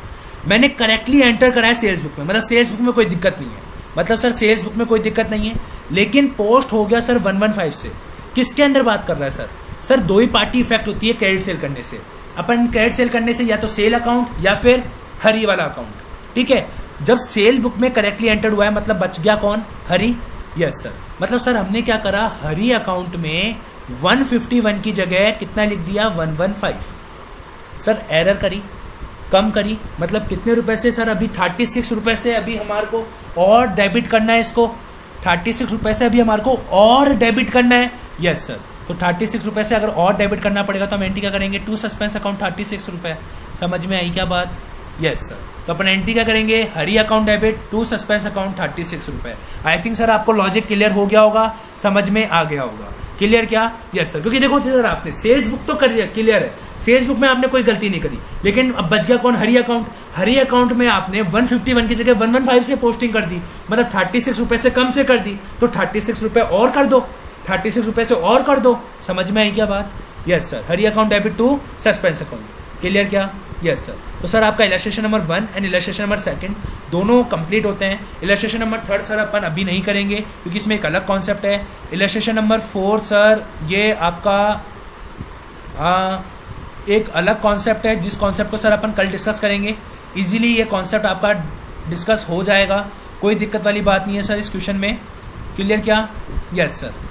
मैंने करेक्टली एंटर करा है सेल्स बुक में, मतलब सेल्स बुक में कोई दिक्कत नहीं है, मतलब सर सेल्स बुक में कोई दिक्कत नहीं है। लेकिन पोस्ट हो गया सर 115 से। किसके अंदर बात कर रहा है सर? सर दो ही पार्टी इफेक्ट होती है क्रेडिट सेल करने से। अपन क्रेडिट सेल करने से या तो सेल अकाउंट या फिर हरी वाला अकाउंट। ठीक है, जब सेल बुक में करेक्टली एंटर्ड हुआ है मतलब बच गया कौन? हरी। Yes sir. मतलब सर हमने क्या करा? हरी अकाउंट में 151 की जगह कितना लिख दिया? 115। सर एरर करी, कम करी, मतलब कितने रुपए से सर? अभी 36 रुपए से अभी हमारे को और डेबिट करना है इसको। 36 रुपए से अभी हमारे को और डेबिट करना है। Yes sir. तो 36 रुपए से अगर और डेबिट करना पड़ेगा तो हम एंट्री क्या करेंगे? टू सस्पेंस अकाउंट 36 रुपए। समझ में आई क्या बात? Yes sir. तो अपन एंट्री क्या करेंगे? Hari account debit to suspense account 36 रुपए। आई थिंक सर आपको लॉजिक क्लियर हो गया होगा, समझ में आ गया होगा। क्लियर क्या? Yes sir. क्योंकि देखो सर आपने सेल्स बुक तो कर दिया, क्लियर है, फेसबुक में आपने कोई गलती नहीं करी, लेकिन अब बच गया कौन? हरी अकाउंट। हरी अकाउंट में आपने 151 की जगह 115 से पोस्टिंग कर दी, मतलब 36 रुपए से कम से कर दी, तो 36 रुपए और कर दो, 36 रुपए से और कर दो। समझ में आई क्या बात? Yes sir. Hari account debit to suspense account. Clear क्या? Yes sir. तो सर आपका illustration number 1 and illustration number 2 दोनों कंप्लीट होते हैं। इलस्ट्रेशन नंबर 3 सर अपन अभी नहीं करेंगे क्योंकि इसमें एक अलग कॉन्सेप्ट है। इलस्ट्रेशन नंबर 4 सर ये आपका एक अलग कॉन्सेप्ट है, जिस कॉन्सेप्ट को सर अपन कल डिस्कस करेंगे। इजीली ये कॉन्सेप्ट आपका डिस्कस हो जाएगा, कोई दिक्कत वाली बात नहीं है सर इस क्वेश्चन में। क्लियर क्या? Yes sir.